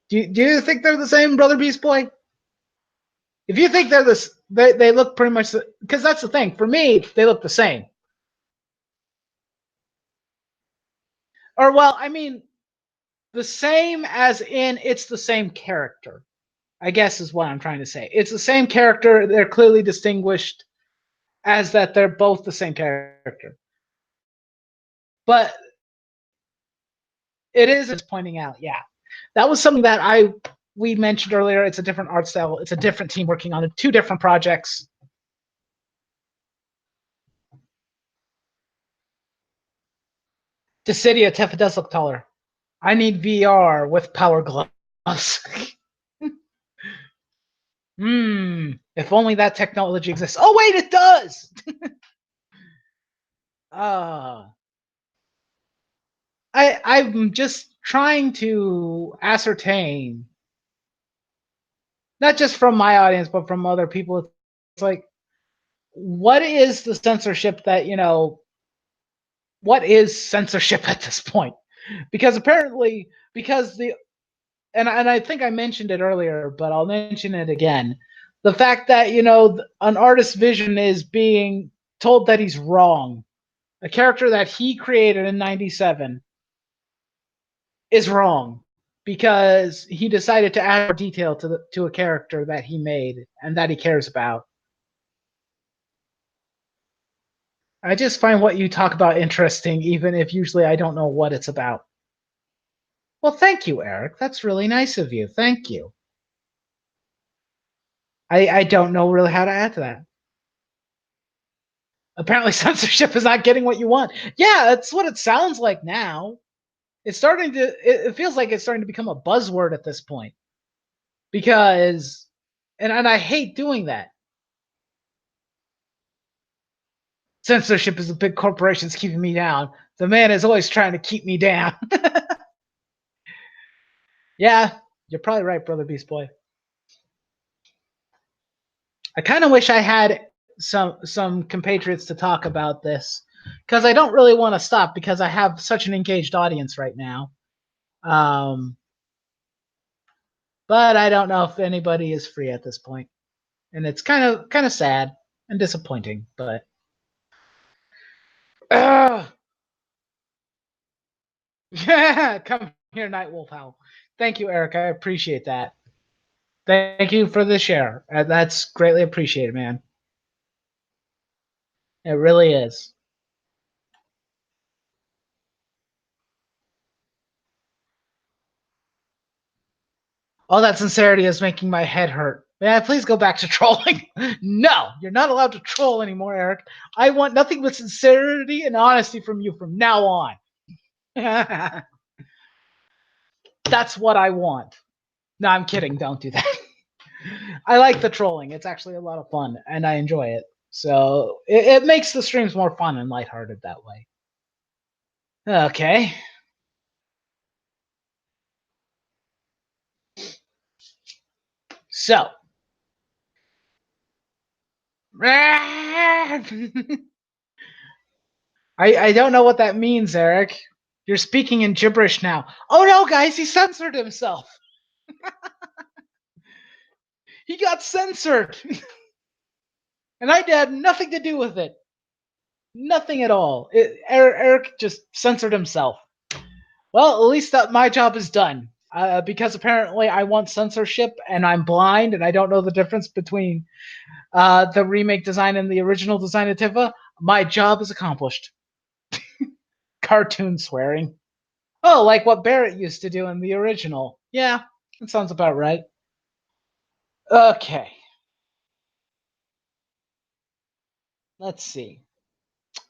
you think they're the same, Brother Beast Boy? If you think they're this, they look pretty much because that's the thing. For me, they look the same. Or well, I mean, the same as in it's the same character. I guess is what I'm trying to say. It's the same character. They're clearly distinguished as that they're both the same character. But it is just pointing out, yeah, that was something that we mentioned earlier. It's a different art style. It's a different team working on two different projects. Dissidia Tifa does look taller. I need VR with power gloves. If only that technology exists. Oh wait, it does. I'm just trying to ascertain, not just from my audience, but from other people. It's like, what is the censorship that what is censorship at this point? Because apparently, and I think I mentioned it earlier, but I'll mention it again. The fact that an artist's vision is being told that he's wrong. A character that he created in '97 is wrong because he decided to add more detail to a character that he made and that he cares about. I just find what you talk about interesting, even if usually I don't know what it's about. Well, thank you, Eric. That's really nice of you. Thank you. I don't know really how to add to that. Apparently, censorship is not getting what you want. Yeah, that's what it sounds like now. It's starting to. It feels like it's starting to become a buzzword at this point. Because, and I hate doing that. Censorship is the big corporations keeping me down. The man is always trying to keep me down. Yeah, you're probably right, Brother Beast Boy. I kind of wish I had some compatriots to talk about this because I don't really want to stop because I have such an engaged audience right now. But I don't know if anybody is free at this point, and it's kind of sad and disappointing. But yeah, come here, Nightwolf Howl. Thank you, Eric. I appreciate that. Thank you for the share. That's greatly appreciated, man. It really is. All that sincerity is making my head hurt. May I please go back to trolling? No, you're not allowed to troll anymore, Eric. I want nothing but sincerity and honesty from you from now on. That's what I want. No, I'm kidding. Don't do that. I like the trolling. It's actually a lot of fun, and I enjoy it. So it makes the streams more fun and lighthearted that way. Okay. So. I don't know what that means, Eric. You're speaking in gibberish now. Oh no, guys, he censored himself. He got censored. And I had nothing to do with it. Nothing at all. Eric just censored himself. Well, at least my job is done. Because apparently I want censorship and I'm blind and I don't know the difference between the remake design and the original design of Tifa. My job is accomplished. Cartoon swearing. Oh, like what Barrett used to do in the original. Yeah, that sounds about right. Okay. Let's see. Is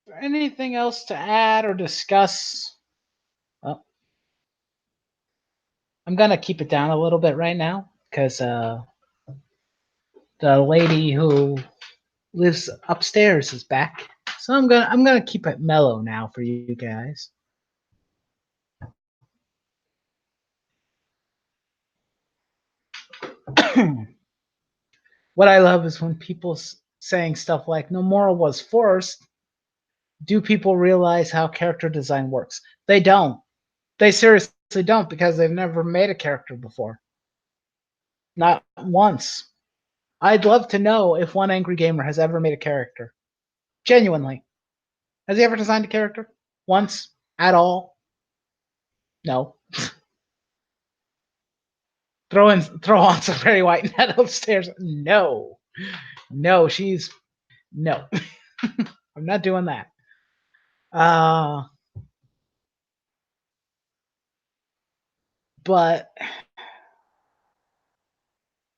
there anything else to add or discuss? Well, I'm going to keep it down a little bit right now because the lady who lives upstairs is back. So I'm gonna keep it mellow now for you guys. What I love is when people saying stuff like Nomura was forced. Do people realize how character design works? They don't. They seriously don't because they've never made a character before. Not once. I'd love to know if one angry gamer has ever made a character. Genuinely. Has he ever designed a character? Once? At all? No. Throw on some Barry White net upstairs. No. No, she's no. I'm not doing that. But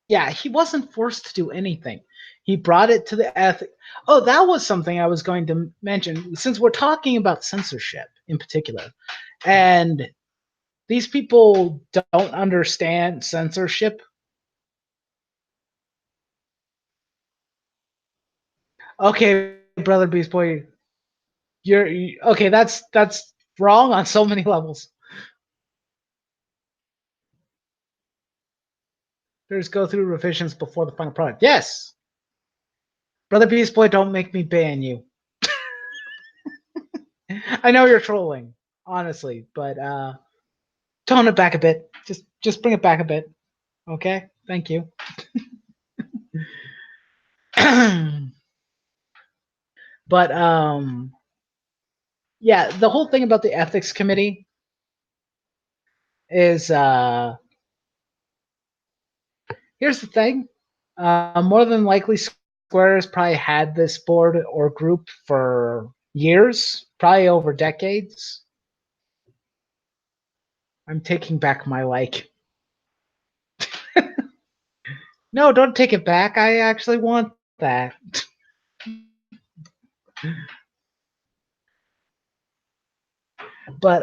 yeah, he wasn't forced to do anything. He brought it to the ethic. Oh, that was something I was going to mention. Since we're talking about censorship in particular, and these people don't understand censorship. Okay, brother Beast Boy, you're okay. That's wrong on so many levels. There's go through revisions before the final product. Yes, brother Beast Boy, don't make me ban you. I know you're trolling, honestly, but tone it back a bit. Just bring it back a bit. Okay? Thank you. But yeah, the whole thing about the ethics committee is here's the thing. More than likely Square has probably had this board or group for years, probably over decades. I'm taking back my like. No, don't take it back. I actually want that. But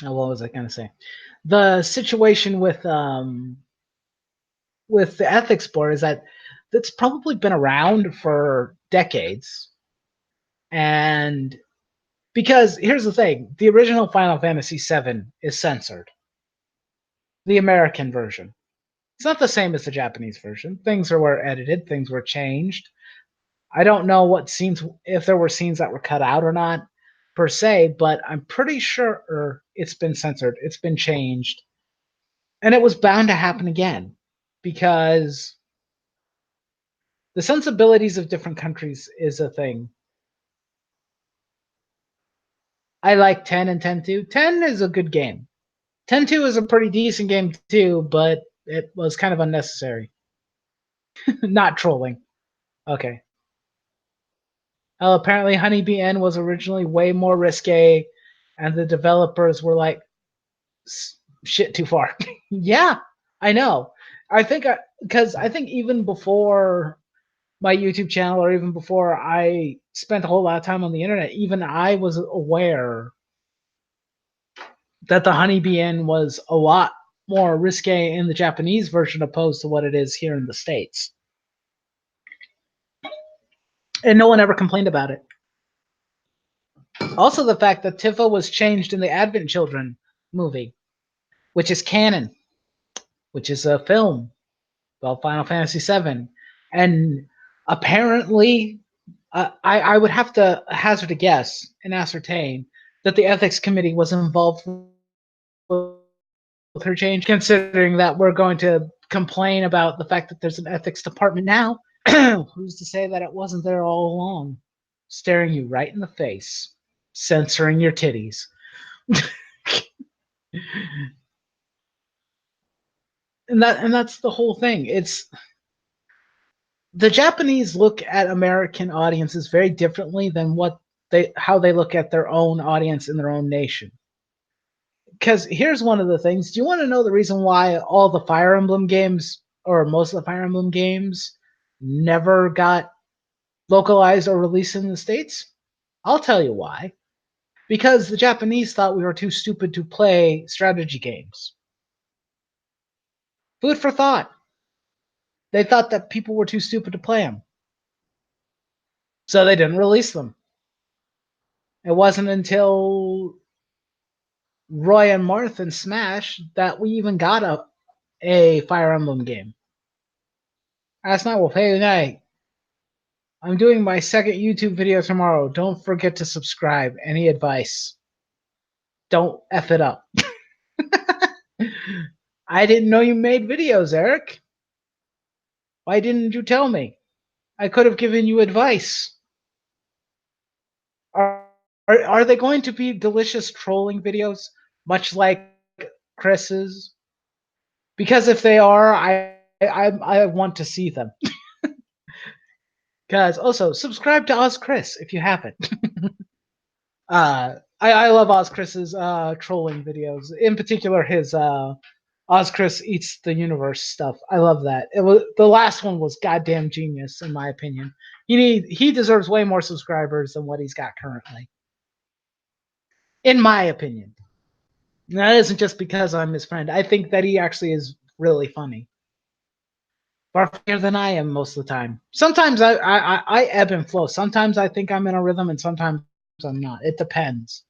what was I gonna say? The situation with the ethics board is that it's probably been around for decades, and because here's the thing: the original Final Fantasy VII is censored, the American version. It's not the same as the Japanese version. Things were edited, things were changed. I don't know what scenes, if there were scenes that were cut out or not, per se, but I'm pretty sure it's been censored, it's been changed, and it was bound to happen again because the sensibilities of different countries is a thing. I like 10 and 10-2. 10 is a good game. 10-2 is a pretty decent game too, but it was kind of unnecessary. Not trolling. Okay. Apparently, Honeybee N was originally way more risque, and the developers were like, shit too far. Yeah, I know. I think because I think even before my YouTube channel, or even before I spent a whole lot of time on the internet, even I was aware that the Honeybee Inn was a lot more risque in the Japanese version opposed to what it is here in the States. And no one ever complained about it. Also, the fact that Tifa was changed in the Advent Children movie, which is canon, which is a film about Final Fantasy VII. And apparently, I would have to hazard a guess and ascertain that the ethics committee was involved with her change, considering that we're going to complain about the fact that there's an ethics department now. Who's to say that it wasn't there all along, staring you right in the face, censoring your titties? And that's the whole thing. It's the Japanese look at American audiences very differently than how they look at their own audience in their own nation. Because here's one of the things. Do you want to know the reason why all the Fire Emblem games, or most of the Fire Emblem games, never got localized or released in the States? I'll tell you why. Because the Japanese thought we were too stupid to play strategy games. Food for thought. They thought that people were too stupid to play them. So they didn't release them. It wasn't until Roy and Marth and Smash that we even got a Fire Emblem game. Last night, well, hey, night. I'm doing my second YouTube video tomorrow. Don't forget to subscribe. Any advice? Don't F it up. I didn't know you made videos, Eric. Why didn't you tell me? I could have given you advice. Are they going to be delicious trolling videos, much like Chris's? Because if they are, I want to see them. Guys, also subscribe to Oz Chris if you haven't. I love Oz Chris's trolling videos. In particular, his Oz Chris eats the universe stuff. I love that. The last one was goddamn genius in my opinion. He deserves way more subscribers than what he's got currently. In my opinion. And that isn't just because I'm his friend. I think that he actually is really funny. Far funnier than I am most of the time. Sometimes I ebb and flow. Sometimes I think I'm in a rhythm and sometimes I'm not. It depends.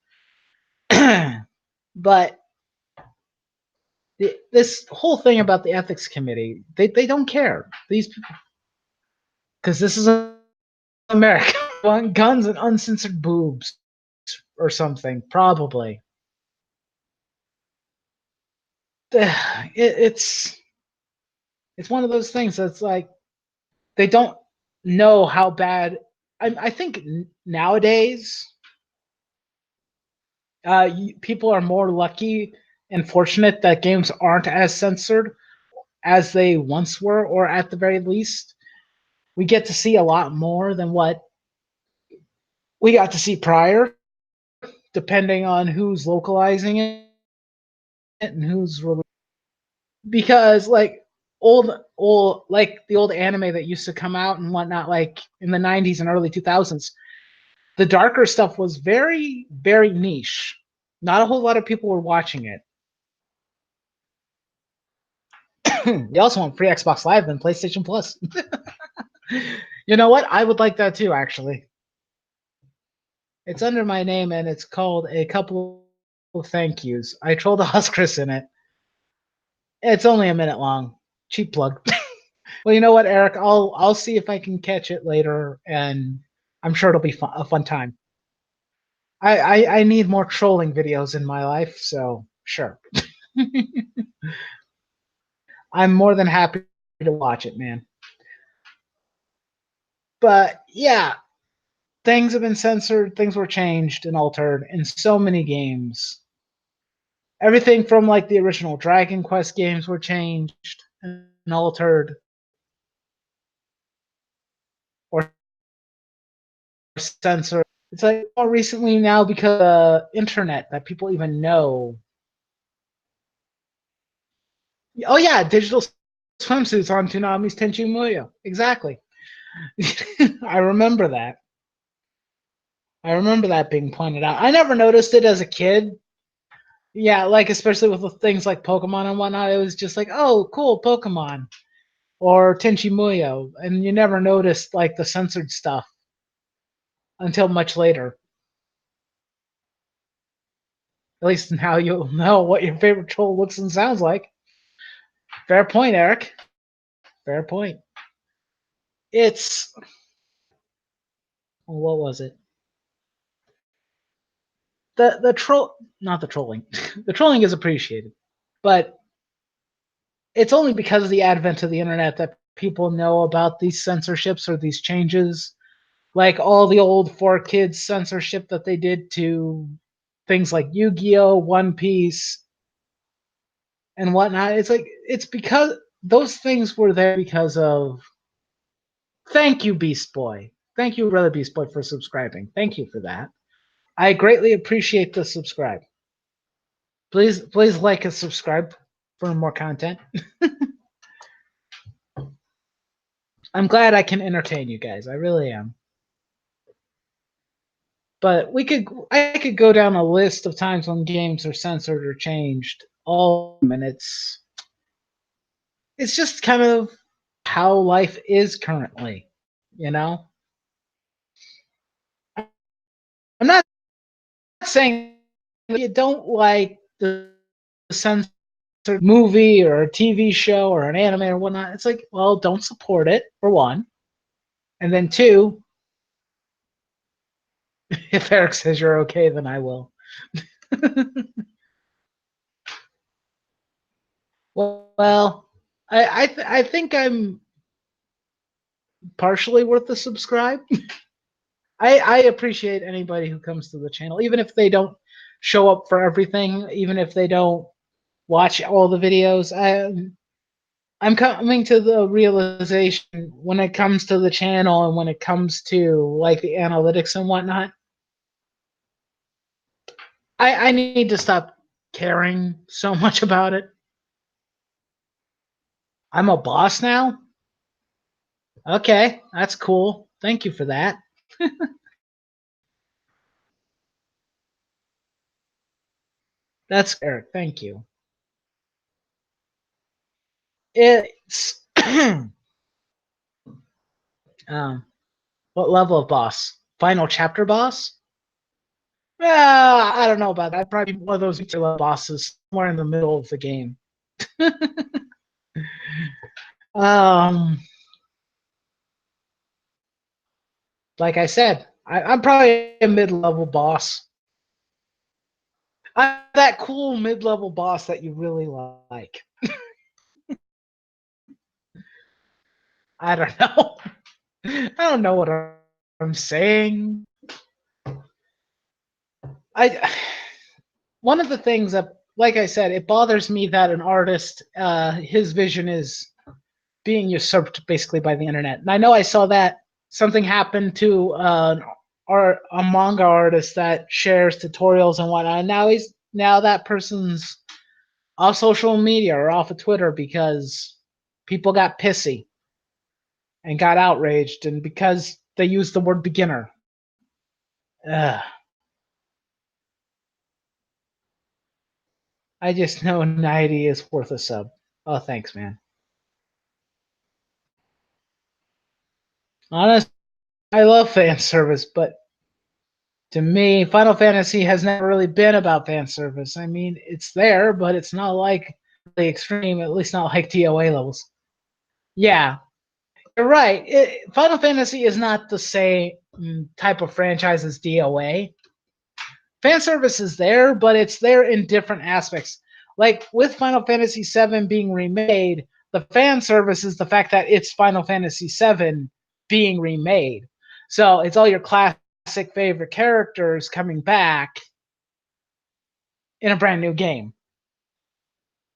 But this whole thing about the ethics committee, they don't care. These people, because this is America. Guns and uncensored boobs or something, probably. It's one of those things that's like they don't know how bad. I think nowadays people are more lucky and fortunate that games aren't as censored as they once were, or at the very least, we get to see a lot more than what we got to see prior, depending on who's localizing it and who's because like old like the old anime that used to come out and whatnot, like in the 90s and early 2000s, the darker stuff was very, very niche. Not a whole lot of people were watching it. You also want free Xbox Live and PlayStation Plus. You know what? I would like that too, actually. It's under my name and it's called A Couple of Thank Yous. I trolled Oscris in it. It's only a minute long. Cheap plug. Well, you know what, Eric? I'll see if I can catch it later, and I'm sure it'll be a fun time. I need more trolling videos in my life, so sure. I'm more than happy to watch it, man. But yeah, things have been censored, things were changed and altered in so many games. Everything from like the original Dragon Quest games were changed and altered or censored. It's like more recently now because of the internet that people even know Oh yeah, digital swimsuits on Toonami's Tenchi Muyo. Exactly. I remember that. I remember that being pointed out. I never noticed it as a kid. Yeah, like especially with the things like Pokemon and whatnot, it was just like, oh, cool, Pokemon or Tenchi Muyo, and you never noticed like the censored stuff until much later. At least now you'll know what your favorite troll looks and sounds like. Fair point, Eric. Fair point. It's what was it? The troll, not the trolling. The trolling is appreciated, but it's only because of the advent of the internet that people know about these censorships or these changes, like all the old 4Kids censorship that they did to things like Yu-Gi-Oh, One Piece, and whatnot. It's like it's because those things were there because of. Thank you, Beast Boy. Thank you, Brother Beast Boy, for subscribing. Thank you for that. I greatly appreciate the subscribe. Please like and subscribe for more content. I'm glad I can entertain you guys. I really am. But I could go down a list of times when games are censored or changed. All and it's just kind of how life is currently. You know, I'm not saying that you don't like the censored movie or a TV show or an anime or whatnot. It's like, well, don't support it for one, and then two, if Eric says you're okay, then I will. Well, I think I'm partially worth the subscribe. I appreciate anybody who comes to the channel, even if they don't show up for everything, even if they don't watch all the videos. I'm coming to the realization when it comes to the channel and when it comes to like the analytics and whatnot, I need to stop caring so much about it. I'm a boss now. Okay, that's cool. Thank you for that. That's Eric. Thank you. It's um, what level of boss? Final chapter boss? I don't know about that. Probably one of those bosses somewhere in the middle of the game. um, like I said, I'm probably a mid-level boss. I'm that cool mid-level boss that you really like. I don't know. I don't know what I'm saying. I one of the things that, like I said, it bothers me that an artist, his vision is being usurped basically by the internet. And I know I saw that something happened to a manga artist that shares tutorials and whatnot. And now that person's off social media or off of Twitter because people got pissy and got outraged, and because they used the word beginner. Ugh. I just know 90 is worth a sub. Oh, thanks, man. Honestly, I love fan service, but to me, Final Fantasy has never really been about fan service. I mean, it's there, but it's not like the extreme, at least not like DOA levels. Yeah, you're right. Final Fantasy is not the same type of franchise as DOA. Fan service is there, but it's there in different aspects. Like with Final Fantasy VII being remade, the fan service is the fact that it's Final Fantasy VII being remade. So it's all your classic favorite characters coming back in a brand new game.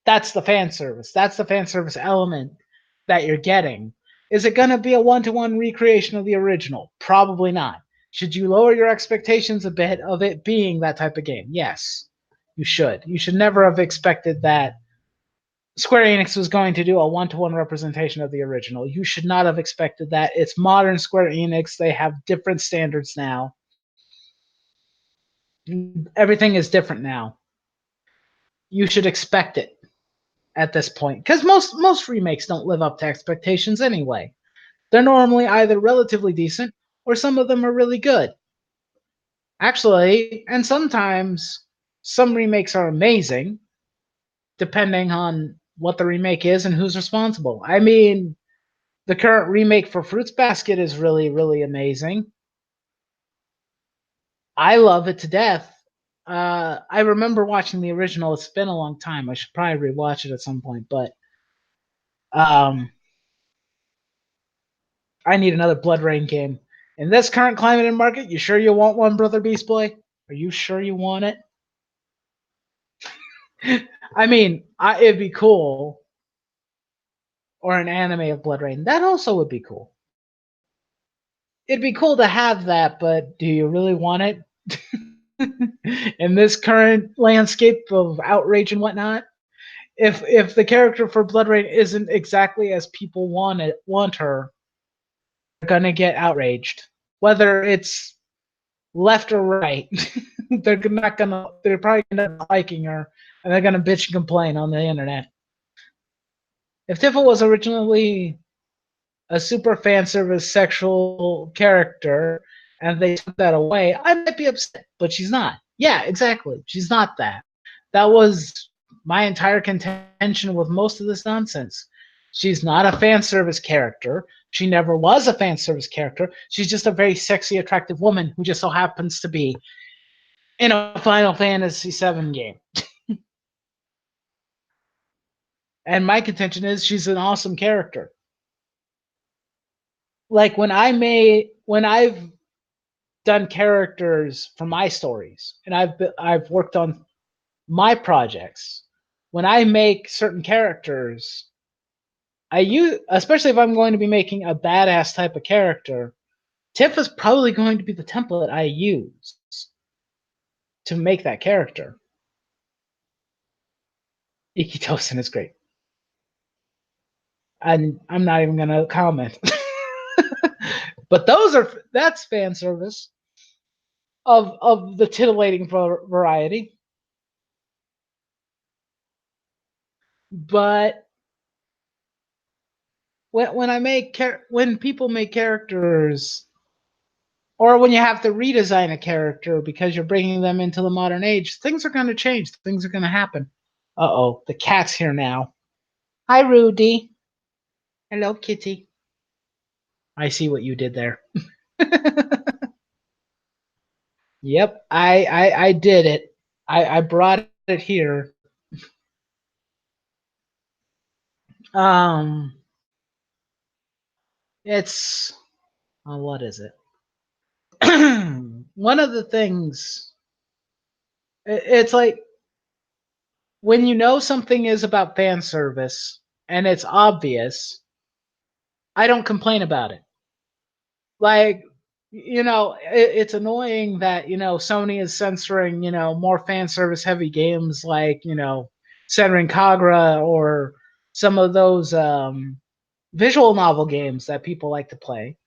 That's the fan service. That's the fan service element that you're getting. Is it going to be a one-to-one recreation of the original? Probably not. Should you lower your expectations a bit of it being that type of game? Yes, you should. You should never have expected that Square Enix was going to do a one-to-one representation of the original. You should not have expected that. It's modern Square Enix. They have different standards now. Everything is different now. You should expect it at this point, because most remakes don't live up to expectations anyway. They're normally either relatively decent or some of them are really good. Actually, and sometimes some remakes are amazing, depending on what the remake is and who's responsible. I mean, the current remake for Fruits Basket is really, really amazing. I love it to death. I remember watching the original. It's been a long time. I should probably rewatch it at some point, but um, I need another Blood Rain game. In this current climate and market, you sure you want one, Brother Beast Boy? Are you sure you want it? I mean, it'd be cool. Or an anime of Blood Rain. That also would be cool. It'd be cool to have that, but do you really want it? In this current landscape of outrage and whatnot? If the character for Blood Rain isn't exactly as people want her, they're gonna get outraged. Whether it's left or right. They're probably not liking her, and they're gonna bitch and complain on the internet. If Tifa was originally a super fan service sexual character and they took that away, I might be upset, but she's not. Yeah, exactly. She's not that. That was my entire contention with most of this nonsense. She's not a fan service character. She never was a fan service character. She's just a very sexy, attractive woman who just so happens to be in a Final Fantasy VII game. And my contention is she's an awesome character. Like when I've done characters for my stories and I've worked on my projects, when I make certain characters, I use, especially if I'm going to be making a badass type of character, Tifa's probably going to be the template I use to make that character. Ikitosen is great. And I'm not even gonna comment. But that's fan service of the titillating variety. But when people make characters, or when you have to redesign a character because you're bringing them into the modern age, things are going to change. Things are going to happen. Uh-oh, the cat's here now. Hi, Rudy. Hello, kitty. I see what you did there. Yep, I did it. I brought it here. Um, it's what is it? One of the things. It's like when you know something is about fan service and it's obvious, I don't complain about it. Like, it's annoying that, Sony is censoring, more fan service heavy games like, Senran Kagura or some of those visual novel games that people like to play.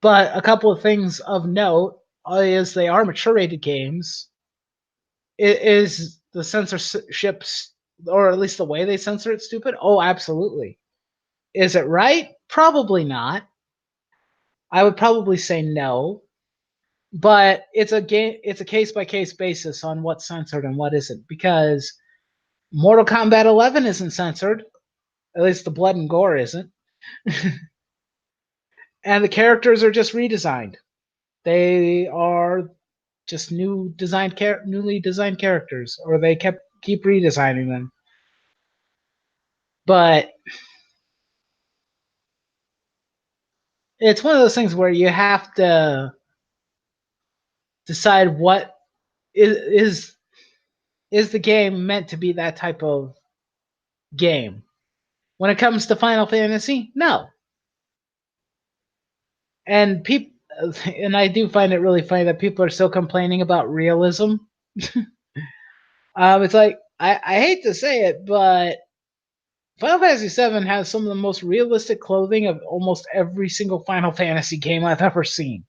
But a couple of things of note is they are mature rated games. Is the censorship, or at least the way they censor it, stupid? Oh, absolutely. Is it right? Probably not. I would probably say no. But it's a case by case basis on what's censored and what isn't. Because Mortal Kombat 11 isn't censored. At least the blood and gore isn't. And the characters are just redesigned. They are just newly designed characters, or they keep redesigning them. But it's one of those things where you have to decide what is the game meant to be that type of game. When it comes to Final Fantasy, no. And I do find it really funny that people are still complaining about realism. It's like, I hate to say it, but Final Fantasy VII has some of the most realistic clothing of almost every single Final Fantasy game I've ever seen.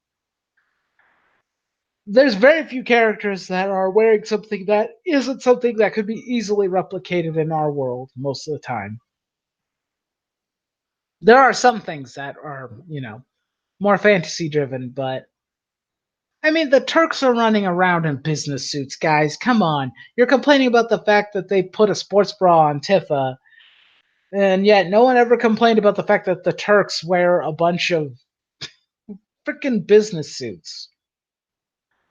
There's very few characters that are wearing something that isn't something that could be easily replicated in our world most of the time. There are some things that are, more fantasy driven, but I mean, the Turks are running around in business suits, guys. Come on. You're complaining about the fact that they put a sports bra on Tifa, and yet no one ever complained about the fact that the Turks wear a bunch of freaking business suits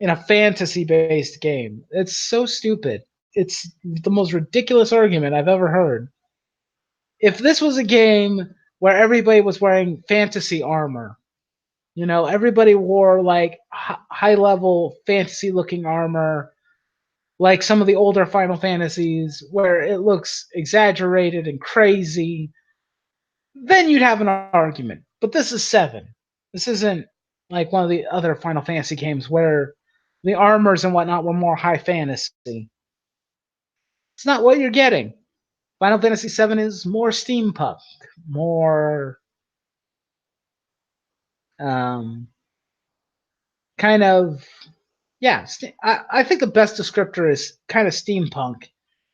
in a fantasy based game. It's so stupid. It's the most ridiculous argument I've ever heard. If this was a game where everybody was wearing fantasy armor, everybody wore like high level fantasy looking armor, like some of the older Final Fantasies where it looks exaggerated and crazy, then you'd have an argument. But this is 7. This isn't like one of the other Final Fantasy games where the armors and whatnot were more high fantasy. It's not what you're getting. Final Fantasy VII is more steampunk, more um, kind of yeah. I think the best descriptor is kind of steampunk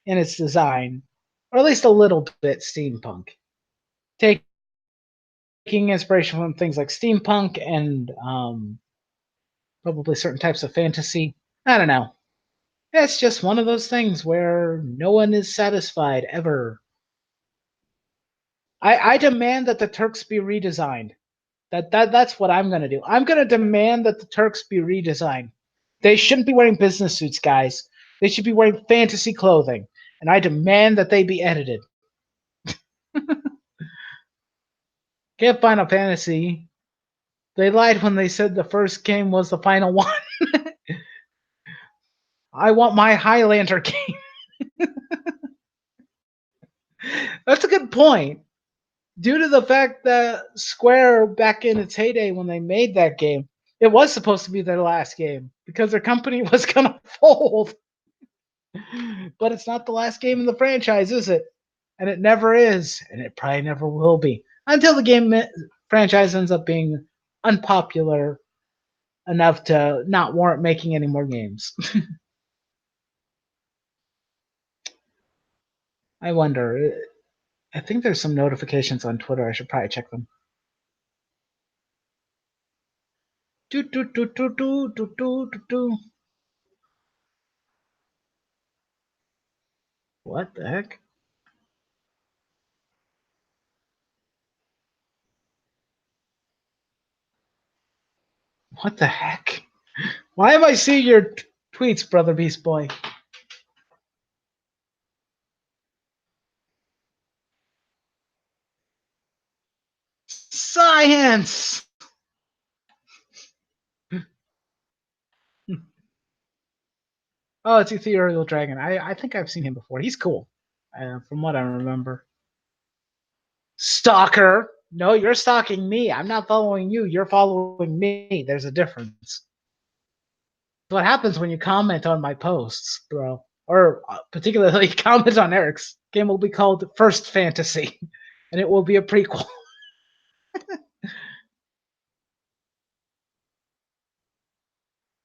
in its design, or at least a little bit steampunk. Taking inspiration from things like steampunk and probably certain types of fantasy. I don't know. It's just one of those things where no one is satisfied ever. I demand that the Turks be redesigned. That's what I'm gonna do. I'm gonna demand that the Turks be redesigned. They shouldn't be wearing business suits, guys. They should be wearing fantasy clothing, and I demand that they be edited. Get Final Fantasy. They lied when they said the first game was the final one. I want my Highlander game. That's a good point. Due to the fact that Square, back in its heyday when they made that game, it was supposed to be their last game because their company was going to fold. But it's not the last game in the franchise, is it? And it never is, and it probably never will be until the game franchise ends up being unpopular enough to not warrant making any more games. I wonder. I think there's some notifications on Twitter. I should probably check them. Do, do, do, do, do, do, do, do. What the heck? What the heck? Why am I seeing your tweets, Brother Beast Boy? Science! Oh, it's Ethereal Dragon. I think I've seen him before. He's cool, from what I remember. Stalker! No, you're stalking me. I'm not following you. You're following me. There's a difference. What happens when you comment on my posts, bro? Or particularly comment on Eric's. Game will be called First Fantasy, and it will be a prequel.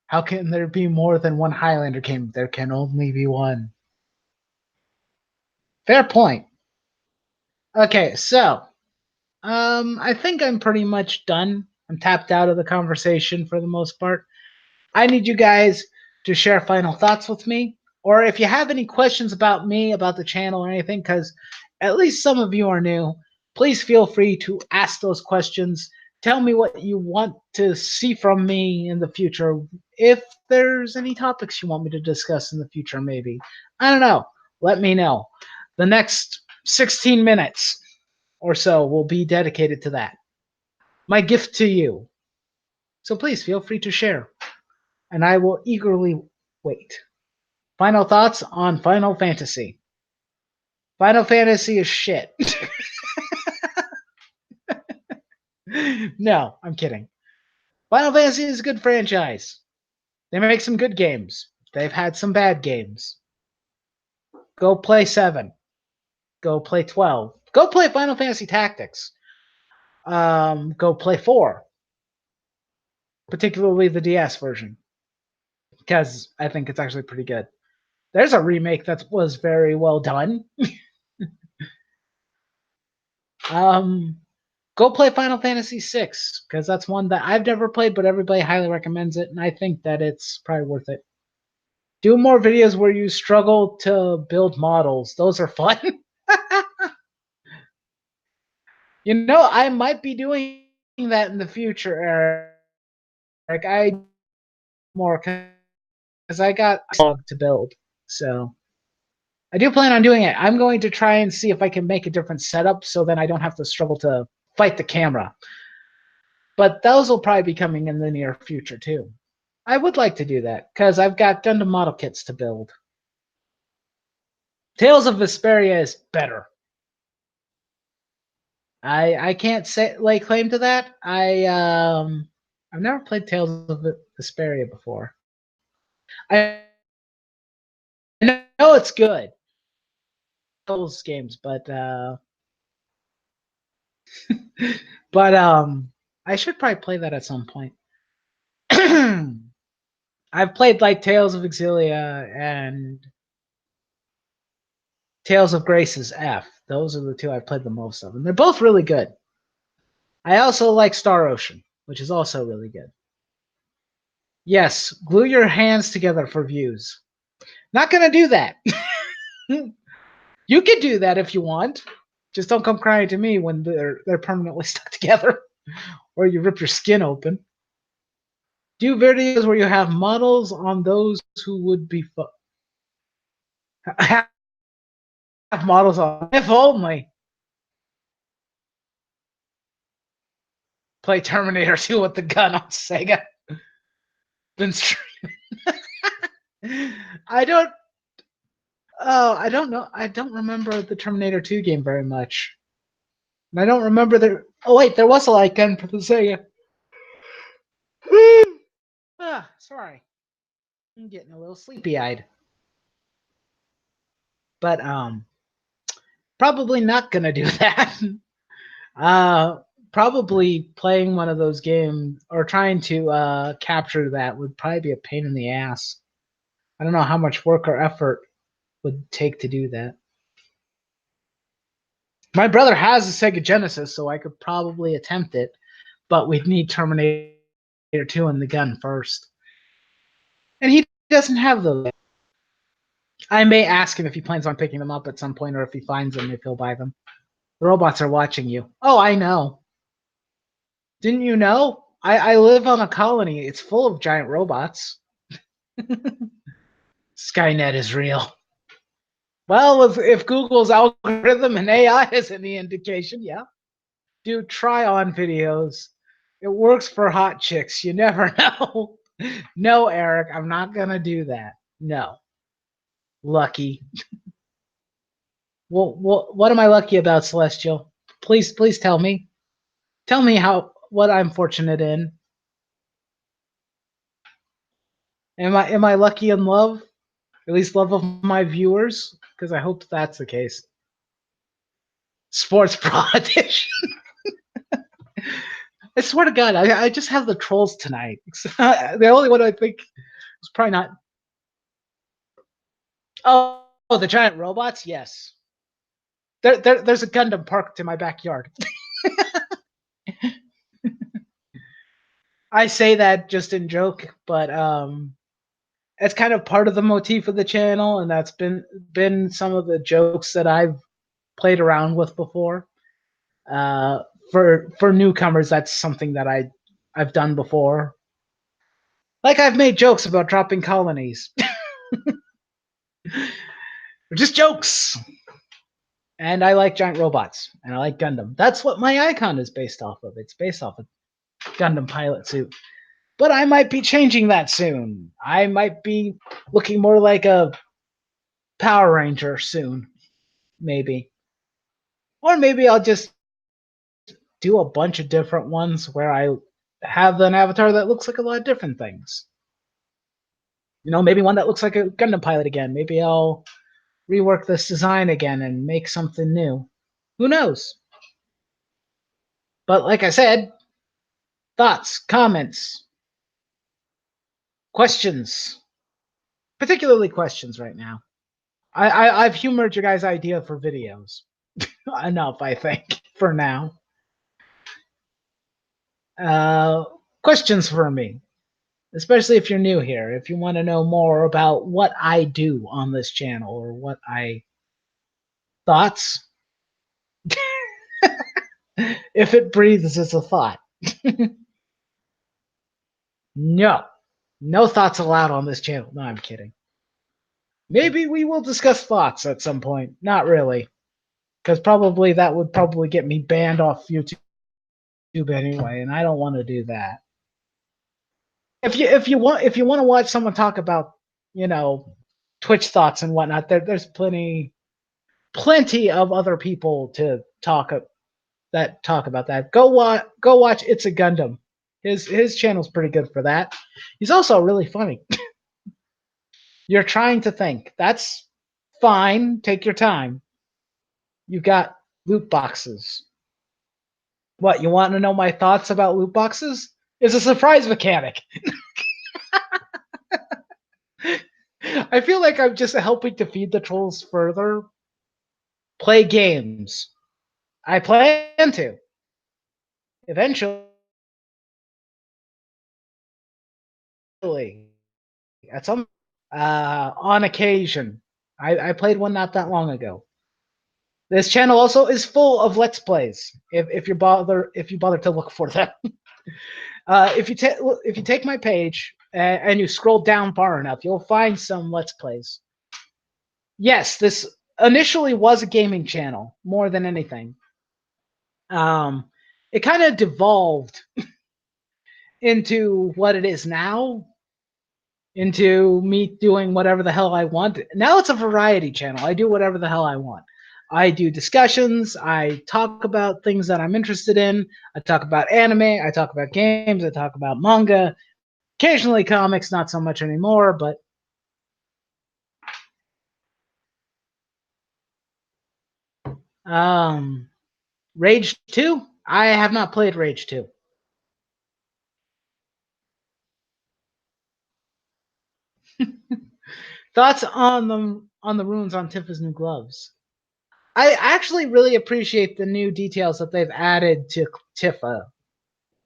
How can there be more than one Highlander game? There can only be one. Fair point. Okay, so I think I'm pretty much done. I'm tapped out of the conversation for the most part. I need you guys to share final thoughts with me, or if you have any questions about me, about the channel, or anything, because at least some of you are new, please feel free to ask those questions. Tell me what you want to see from me in the future. If there's any topics you want me to discuss in the future, maybe. I don't know. Let me know. The next 16 minutes or so will be dedicated to that. My gift to you. So please feel free to share, and I will eagerly wait. Final thoughts on Final Fantasy. Final Fantasy is shit. No, I'm kidding. Final Fantasy is a good franchise. They make some good games. They've had some bad games. Go play 7. Go play 12. Go play Final Fantasy Tactics. Go play 4. Particularly the DS version. Because I think it's actually pretty good. There's a remake that was very well done. Go play Final Fantasy VI, because that's one that I've never played, but everybody highly recommends it, and I think that it's probably worth it. Do more videos where you struggle to build models. Those are fun. You know, I might be doing that in the future, Eric. I more because I got to build, so I do plan on doing it. I'm going to try and see if I can make a different setup so then I don't have to struggle to fight the camera. But those will probably be coming in the near future too. I would like to do that because I've got Gundam model kits to build. Tales of Vesperia is better. I can't say lay claim to that. I've never played Tales of Vesperia before. I know it's good. Those games, but I should probably play that at some point. I've played like Tales of Exilia and Tales of Grace's F. Those are the two I've played the most of, and they're both really good. I also like Star Ocean, which is also really good. Yes, glue your hands together for views. Not gonna do that. You can do that if you want. Just don't come crying to me when they're permanently stuck together, or you rip your skin open. Do videos where you have models on those who would be have models on. If only. Play Terminator 2 with the gun on Sega. Been streaming. I don't. Oh, I don't know. I don't remember the Terminator 2 game very much. And I don't remember there. Oh wait, there was a light gun for the Sega. Sorry. I'm getting a little sleepy-eyed. But probably not gonna do that. Probably playing one of those games or trying to capture that would probably be a pain in the ass. I don't know how much work or effort would take to do that. My brother has a Sega Genesis, so I could probably attempt it, but we'd need Terminator 2 and the gun first. And he doesn't have those. I may ask him if he plans on picking them up at some point or if he finds them, if he'll buy them. The robots are watching you. Oh, I know. Didn't you know? I live on a colony. It's full of giant robots. Skynet is real. Well, if Google's algorithm and AI is any indication, yeah. Do try on videos. It works for hot chicks. You never know. No, Eric, I'm not going to do that. No. Lucky. Well, what am I lucky about, Celestial? Please tell me. Tell me what I'm fortunate in. Am I lucky in love? At least love of my viewers? Because I hope that's the case. Sports politician. I swear to God, I just have the trolls tonight. The only one I think was probably not. Oh, the giant robots? Yes. There's a Gundam parked in my backyard. I say that just in joke, but it's kind of part of the motif of the channel, and that's been some of the jokes that I've played around with before. For newcomers, that's something that I've done before. Like I've made jokes about dropping colonies. They're just jokes. And I like giant robots, and I like Gundam. That's what my icon is based off of. It's based off of Gundam pilot suit. But I might be changing that soon. I might be looking more like a Power Ranger soon. Maybe. Or maybe I'll just do a bunch of different ones where I have an avatar that looks like a lot of different things. You know, maybe one that looks like a Gundam pilot again. Maybe I'll rework this design again and make something new. Who knows? But like I said, thoughts, comments, questions, particularly questions right now. I've humored your guys' idea for videos enough, I think, for now. Questions for me, especially if you're new here. If you want to know more about what I do on this channel or what I thoughts, if it breathes, it's a thought. No, no thoughts allowed on this channel. No, I'm kidding. Maybe we will discuss thoughts at some point. Not really, because probably that would probably get me banned off YouTube anyway, and I don't want to do that. If you want to watch someone talk about, you know, Twitch thoughts and whatnot, there's plenty of other people to talk about that. Go watch It's a Gundam. His channel's pretty good for that. He's also really funny. You're trying to think. That's fine. Take your time. You got loot boxes. What, you want to know my thoughts about loot boxes? It's a surprise mechanic. I feel like I'm just helping to feed the trolls further. Play games. I plan to. Eventually. At some on occasion. I played one not that long ago. This channel also is full of Let's Plays. If you bother to look for them. If you take my page and you scroll down far enough, you'll find some Let's Plays. Yes, this initially was a gaming channel more than anything. It kind of devolved into what it is now, into me doing whatever the hell I want. Now it's a variety channel. I do whatever the hell I want. I do discussions. I talk about things that I'm interested in. I talk about anime. I talk about games. I talk about manga. Occasionally comics, not so much anymore, but Rage 2? I have not played Rage 2. Thoughts on the runes on Tifa's new gloves? I actually really appreciate the new details that they've added to Tifa.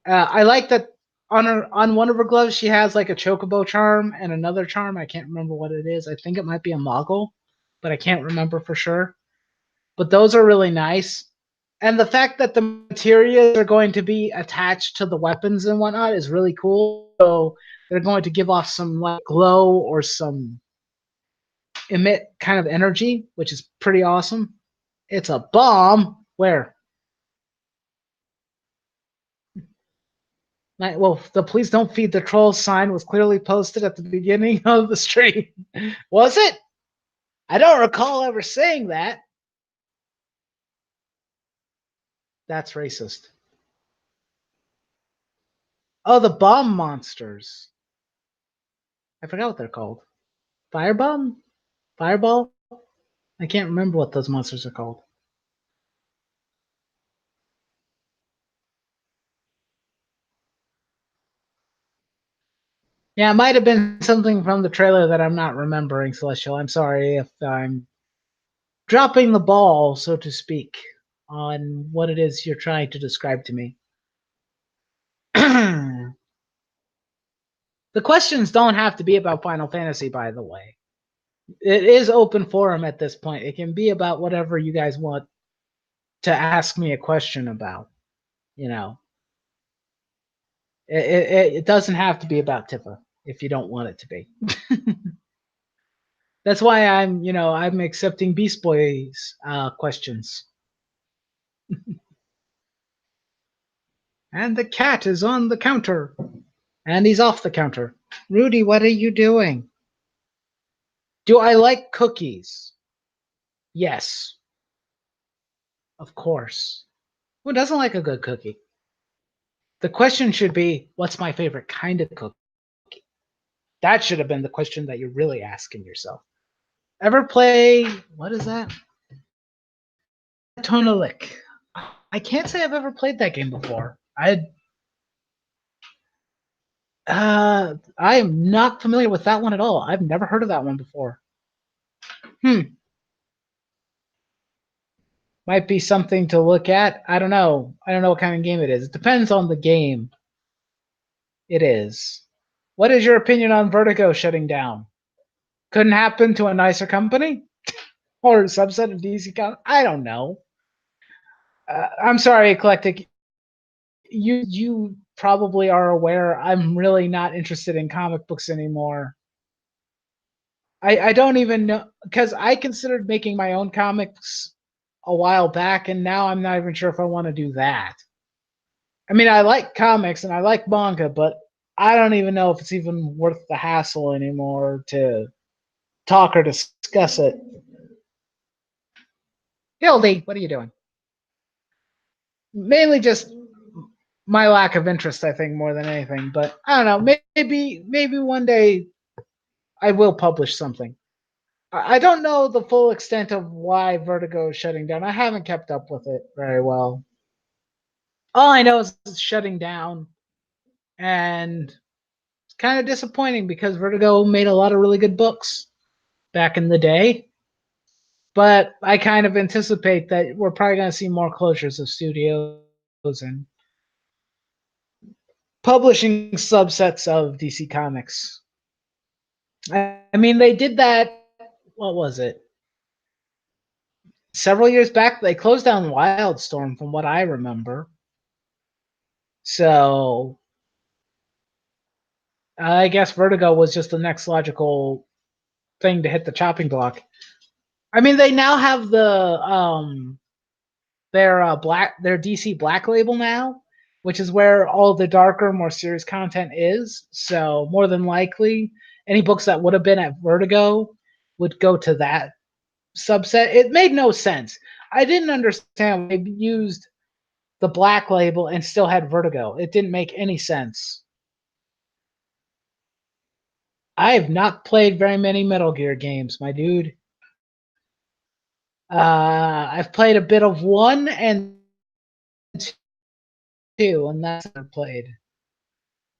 I like that on one of her gloves she has like a chocobo charm and another charm. I can't remember what it is. I think it might be a moggle, but I can't remember for sure. But those are really nice. And the fact that the materials are going to be attached to the weapons and whatnot is really cool. So they're going to give off some like glow or some emit kind of energy, which is pretty awesome. It's a bomb. Where? Well, the please don't feed the trolls sign was clearly posted at the beginning of the stream. Was it? I don't recall ever saying that. That's racist. Oh, the bomb monsters. I forgot what they're called. Firebomb? Fireball? I can't remember what those monsters are called. Yeah, it might have been something from the trailer that I'm not remembering, Celestial. I'm sorry if I'm dropping the ball, so to speak, on what it is you're trying to describe to me. The questions don't have to be about Final Fantasy, by the way. It is open forum at this point. It can be about whatever you guys want to ask me a question about. You know, it doesn't have to be about Tifa if you don't want it to be. That's why I'm accepting Beast Boy's questions. And the cat is on the counter. And he's off the counter. Rudy, what are you doing? Do I like cookies? Yes. Of course. Who doesn't like a good cookie? The question should be, what's my favorite kind of cookie? That should have been the question that you're really asking yourself. Ever play, what is that? Tonalik. I can't say I've ever played that game before. I am not familiar with that one at all. I've never heard of that one before. Might be something to look at. I don't know. I don't know what kind of game it is. It depends on the game. It is. What is your opinion on Vertigo shutting down? Couldn't happen to a nicer company? Or a subset of DC Comics? I don't know. I'm sorry, Eclectic. You probably are aware I'm really not interested in comic books anymore. I don't even know, because I considered making my own comics a while back, and now I'm not even sure if I want to do that. I mean, I like comics and I like manga, but I don't even know if it's even worth the hassle anymore to talk or discuss it. Hildy, what are you doing? Mainly just my lack of interest, I think, more than anything. But I don't know. Maybe one day I will publish something. I don't know the full extent of why Vertigo is shutting down. I haven't kept up with it very well. All I know is it's shutting down, and it's kind of disappointing because Vertigo made a lot of really good books back in the day. But I kind of anticipate that we're probably going to see more closures of studios and publishing subsets of DC Comics. I mean, they did that. What was it? Several years back, they closed down Wildstorm, from what I remember. So I guess Vertigo was just the next logical thing to hit the chopping block. I mean, they now have their DC Black label now, which is where all the darker, more serious content is. So more than likely, any books that would have been at Vertigo would go to that subset. It made no sense. I didn't understand why they used the Black label and still had Vertigo. It didn't make any sense. I have not played very many Metal Gear games, my dude. I've played a bit of 1 and 2, and that's what I've played.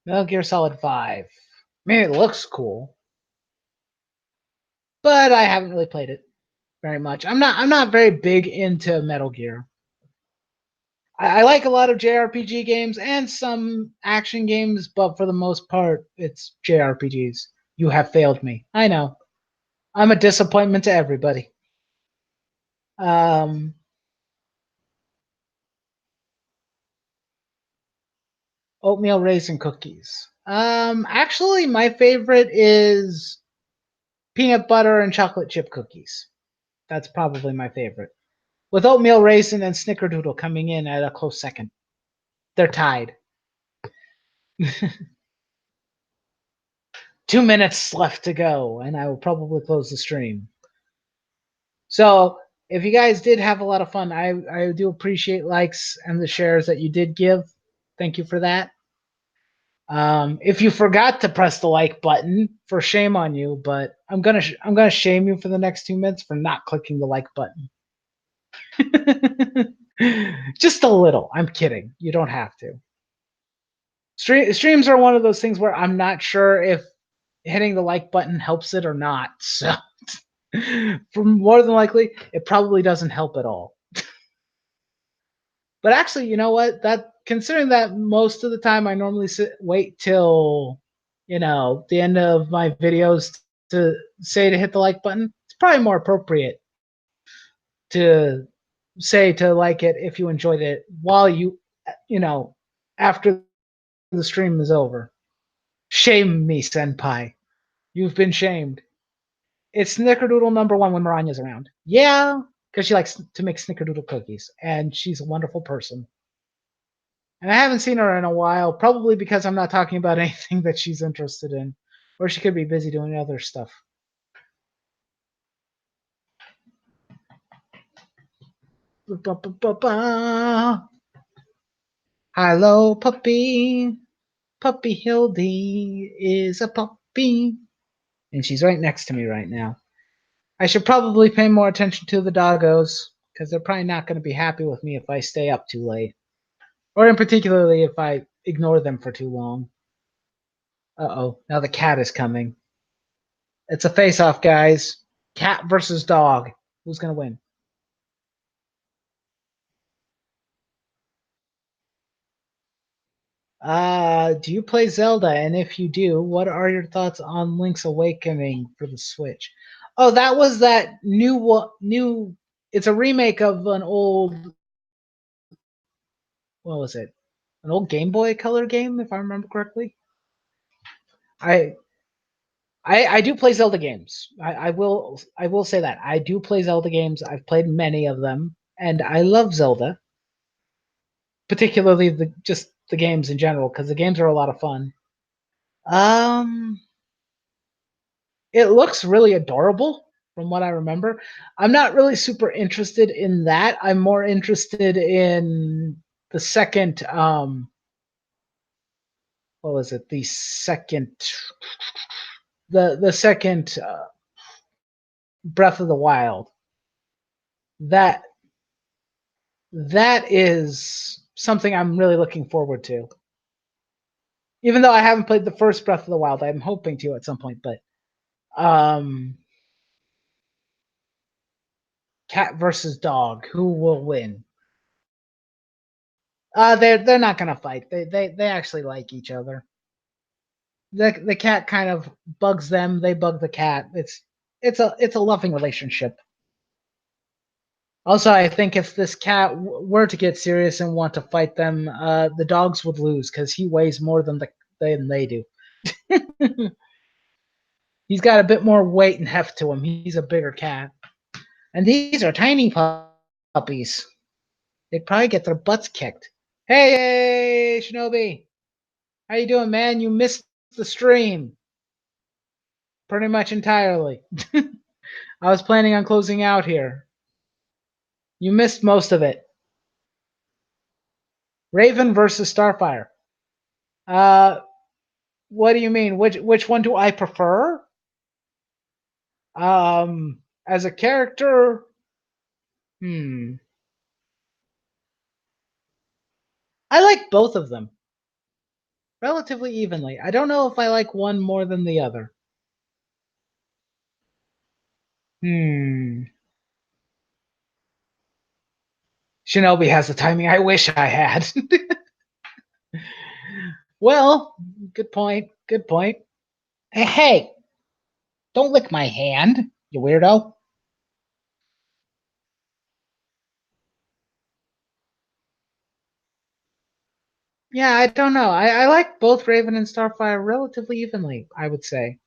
Metal Gear Solid 5. I mean, it looks cool, but I haven't really played it very much. I'm not very big into Metal Gear. I like a lot of JRPG games and some action games, but for the most part, it's JRPGs. You have failed me. I know. I'm a disappointment to everybody. Um, Oatmeal raisin cookies. Actually, my favorite is peanut butter and chocolate chip cookies. That's probably my favorite. With oatmeal raisin and snickerdoodle coming in at a close second. They're tied. 2 minutes left to go, and I will probably close the stream. So, if you guys did have a lot of fun, I do appreciate likes and the shares that you did give. Thank you for that. If you forgot to press the like button, for shame on you, but I'm gonna shame you for the next 2 minutes for not clicking the like button. Just a little. I'm kidding. You don't have to. Streams are one of those things where I'm not sure if hitting the like button helps it or not. So, for more than likely, it probably doesn't help at all. But actually, you know what? That considering that most of the time I normally wait till the end of my videos to say to hit the like button, it's probably more appropriate to say to like it if you enjoyed it while after the stream is over. Shame me, senpai. You've been shamed. It's Snickerdoodle number 1 when Miranya's around. Yeah, because she likes to make Snickerdoodle cookies, and she's a wonderful person. And I haven't seen her in a while, probably because I'm not talking about anything that she's interested in, or she could be busy doing other stuff. Hello, puppy. Puppy Hildy is a puppy. And she's right next to me right now. I should probably pay more attention to the doggos, because they're probably not going to be happy with me if I stay up too late. Or in particularly if I ignore them for too long. Uh-oh, now the cat is coming. It's a face-off, guys. Cat versus dog. Who's going to win? Do you play Zelda? And if you do, what are your thoughts on Link's Awakening for the Switch? Oh, that was that new. It's a remake of an old. What was it? An old Game Boy Color game, if I remember correctly. I I do play Zelda games. I will say that I do play Zelda games. I've played many of them, and I love Zelda, particularly just the games in general, because the games are a lot of fun. Um, it looks really adorable from what I remember. I'm not really super interested in that. I'm more interested in the second. What was it? The second Breath of the Wild. That that is something I'm really looking forward to. Even though I haven't played the first Breath of the Wild, I'm hoping to at some point. But um, cat versus dog, who will win? They're not gonna fight. They actually like each other. The cat kind of bugs them. They bug the cat. It's a loving relationship. Also, I think if this cat were to get serious and want to fight them, the dogs would lose because he weighs more than they do. He's got a bit more weight and heft to him. He's a bigger cat. And these are tiny puppies. They'd probably get their butts kicked. Hey, Shinobi. How you doing, man? You missed the stream. Pretty much entirely. I was planning on closing out here. You missed most of it. Raven versus Starfire. Uh, what do you mean? Which one do I prefer? As a character, hmm. I like both of them relatively evenly. I don't know if I like one more than the other. Hmm. Shinobi has the timing I wish I had. Well, good point. Good point. Hey, don't lick my hand, you weirdo. Yeah, I don't know. I like both Raven and Starfire relatively evenly, I would say.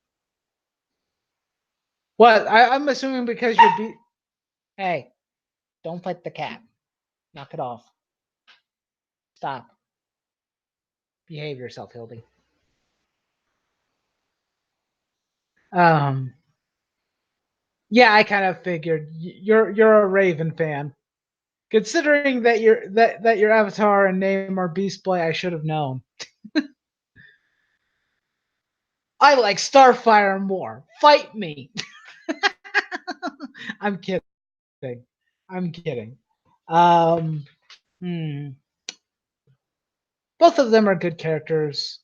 What? I'm assuming because you're Hey, don't fight the cat. Knock it off. Stop. Behave yourself, Hildy. Um, yeah, I kind of figured you're a Raven fan. Considering that your avatar and name are Beast Boy, I should have known. I like Starfire more. Fight me. I'm kidding. I'm kidding. Um, hmm. Both of them are good characters.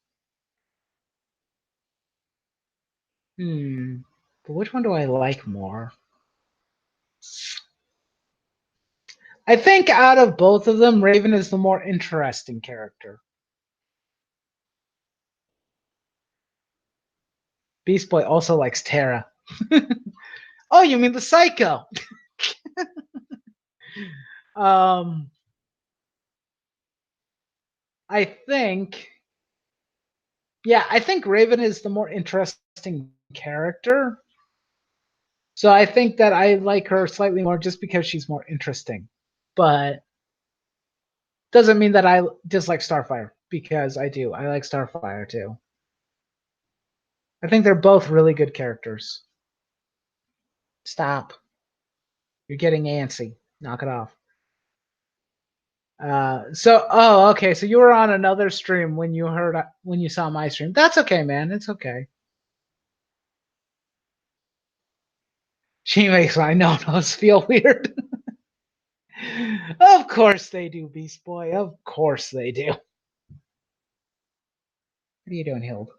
Hmm. But which one do I like more? I think out of both of them, Raven is the more interesting character. Beast Boy also likes Terra. Oh, you mean the Psycho? um, I think, yeah, I think Raven is the more interesting character. So I think that I like her slightly more just because she's more interesting. But doesn't mean that I dislike Starfire because I do. I like Starfire too. I think they're both really good characters. Stop. You're getting antsy. Knock it off. Okay. So you were on another stream when you saw my stream. That's okay, man. It's okay. She makes my no-nos feel weird. Of course they do, Beast Boy. Of course they do. What are you doing, Hild?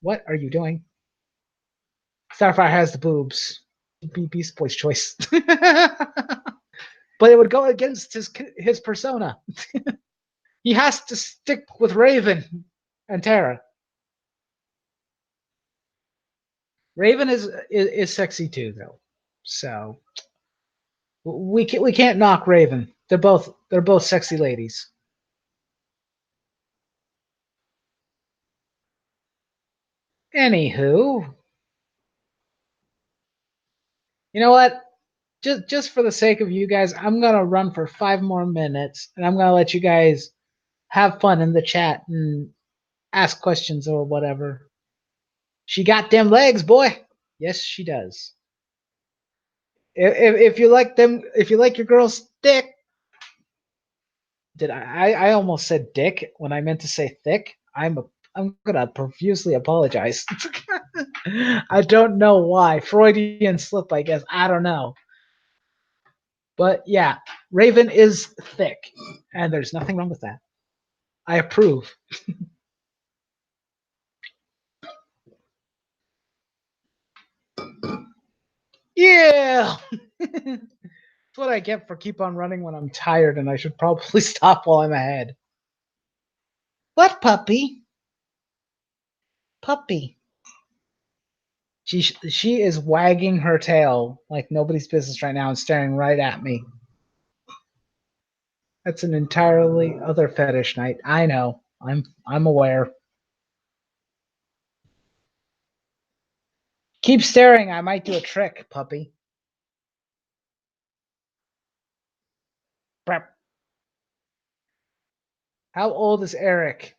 What are you doing? Starfire has the boobs. Be Beast Boy's choice. But it would go against his persona. He has to stick with Raven and Terra. Raven is sexy too, though. So we can't knock Raven. They're both sexy ladies. Anywho, you know what? Just for the sake of you guys, I'm gonna run for 5 more minutes, and I'm gonna let you guys have fun in the chat and ask questions or whatever. She got them legs, boy. Yes, she does. If you like them, if you like your girl's thick, I almost said dick when I meant to say thick. I'm gonna profusely apologize. I don't know why. Freudian slip, I guess. I don't know. But yeah, Raven is thick, and there's nothing wrong with that. I approve. Yeah. That's what I get for keep on running when I'm tired, and I should probably stop while I'm ahead. What puppy? Puppy. She is wagging her tail like nobody's business right now and staring right at me. That's an entirely other fetish night. I know. I'm aware. Keep staring. I might do a trick, puppy. Prep. How old is Eric?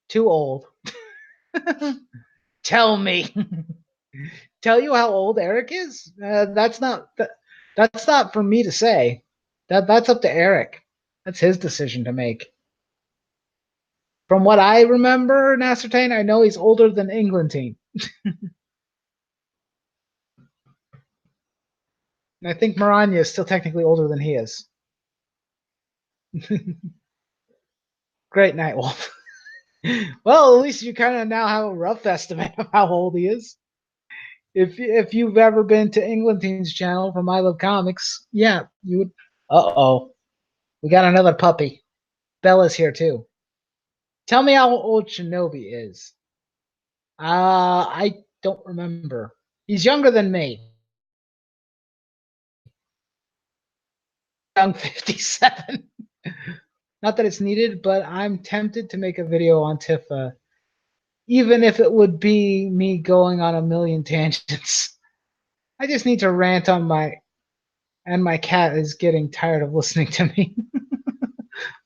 Too old. Tell me. Tell you how old Eric is? That's not for me to say. That's up to Eric. That's his decision to make. From what I remember and ascertain, I know he's older than Englentine. And I think Maranya is still technically older than he is. Great Nightwolf. Well, at least you kind of now have a rough estimate of how old he is. If you've ever been to Englentine's channel from I Love Comics, yeah, you would. Uh-oh. We got another puppy. Bella's here too. Tell me how old Shinobi is. I don't remember. He's younger than me. Young 57. Not that it's needed, but I'm tempted to make a video on Tifa, even if it would be me going on a million tangents. I just need to rant on my cat is getting tired of listening to me.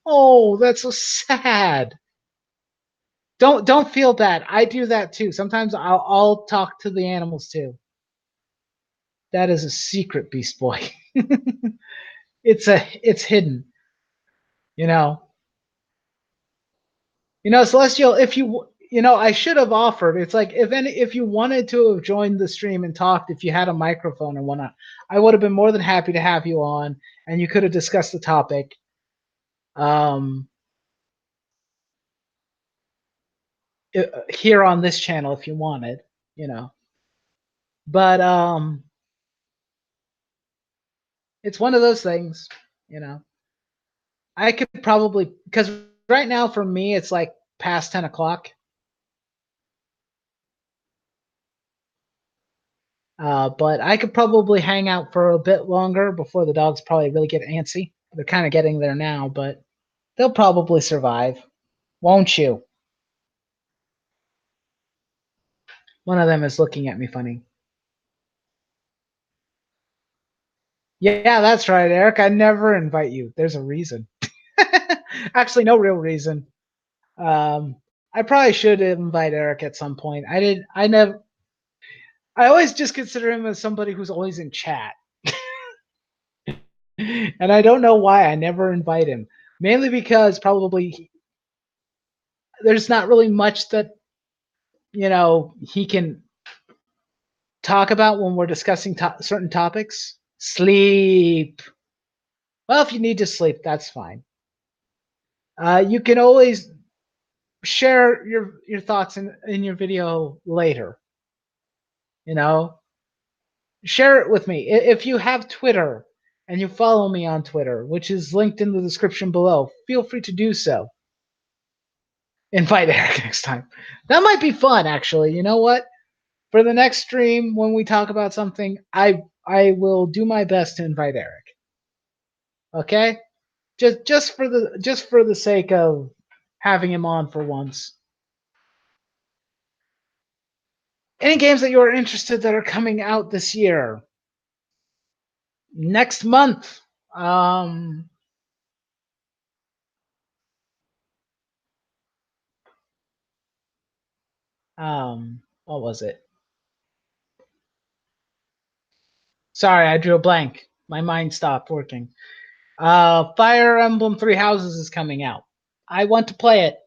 Oh, that's so sad. Don't feel bad. I do that too. Sometimes I'll talk to the animals too. That is a secret, Beast Boy. It's hidden. You know. Celestial, if I should have offered. It's like if you wanted to have joined the stream and talked, if you had a microphone and whatnot, I would have been more than happy to have you on, and you could have discussed the topic. Here on this channel if you wanted, But it's one of those things, I could probably, because right now for me it's like past 10 o'clock. But I could probably hang out for a bit longer before the dogs probably really get antsy. They're kind of getting there now, but they'll probably survive. Won't you? One of them is looking at me funny. Yeah, that's right, Eric. I never invite you. There's a reason. Actually, no real reason. I probably should invite Eric at some point. I always just consider him as somebody who's always in chat. And I don't know why I never invite him. Mainly because probably there's not really much that he can talk about when we're discussing certain topics? Sleep. Well, if you need to sleep, that's fine. You can always share your thoughts in your video later. Share it with me. If you have Twitter and you follow me on Twitter, which is linked in the description below, feel free to do so. Invite Eric next time. That might be fun, actually. You know what? For the next stream, when we talk about something, I will do my best to invite Eric. Okay? Just for the sake of having him on for once. Any games that you're interested that are coming out this year? Next month. What was it? Sorry, I drew a blank. My mind stopped working. Fire Emblem Three Houses is coming out. I want to play it.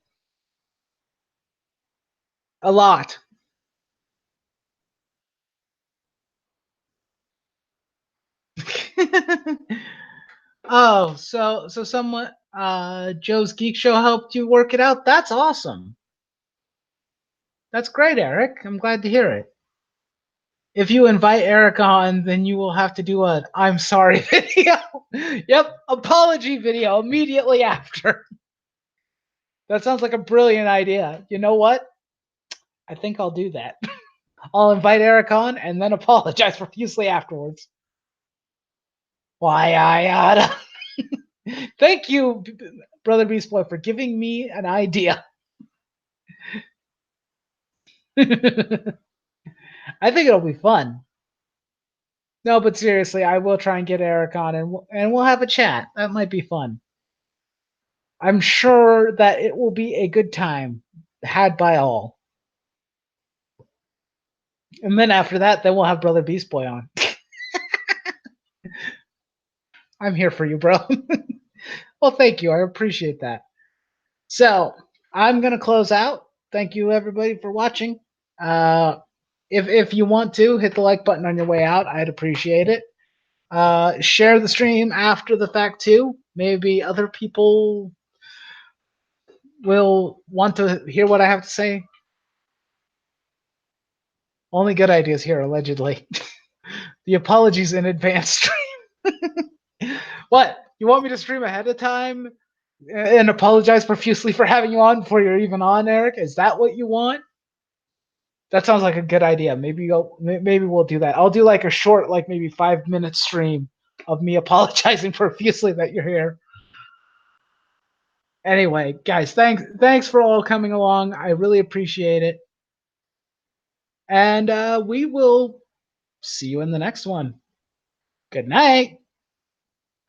A lot. Oh, so someone Joe's Geek Show helped you work it out? That's awesome. That's great, Eric. I'm glad to hear it. If you invite Eric on, then you will have to do a I'm sorry video. Yep, apology video immediately after. That sounds like a brilliant idea. You know what? I think I'll do that. I'll invite Eric on and then apologize profusely afterwards. Why I oughta. Thank you, Brother Beast Boy, for giving me an idea. I think it'll be fun. No, but seriously, I will try and get Eric on, and we'll have a chat. That might be fun. I'm sure that it will be a good time had by all. And then after that, then we'll have Brother Beast Boy on. I'm here for you, bro. Well, thank you. I appreciate that. So I'm gonna close out. Thank you, everybody, for watching. If you want to hit the like button on your way out, I'd appreciate it. Share the stream after the fact too. Maybe other people will want to hear what I have to say. Only good ideas here, allegedly. The apologies in advance stream. What? You want me to stream ahead of time and apologize profusely for having you on before you're even on, Eric? Is that what you want? That sounds like a good idea. Maybe we'll do that. I'll do like a short, like maybe 5-minute stream of me apologizing profusely that you're here. Anyway, guys, thanks for all coming along. I really appreciate it. And we will see you in the next one. Good night.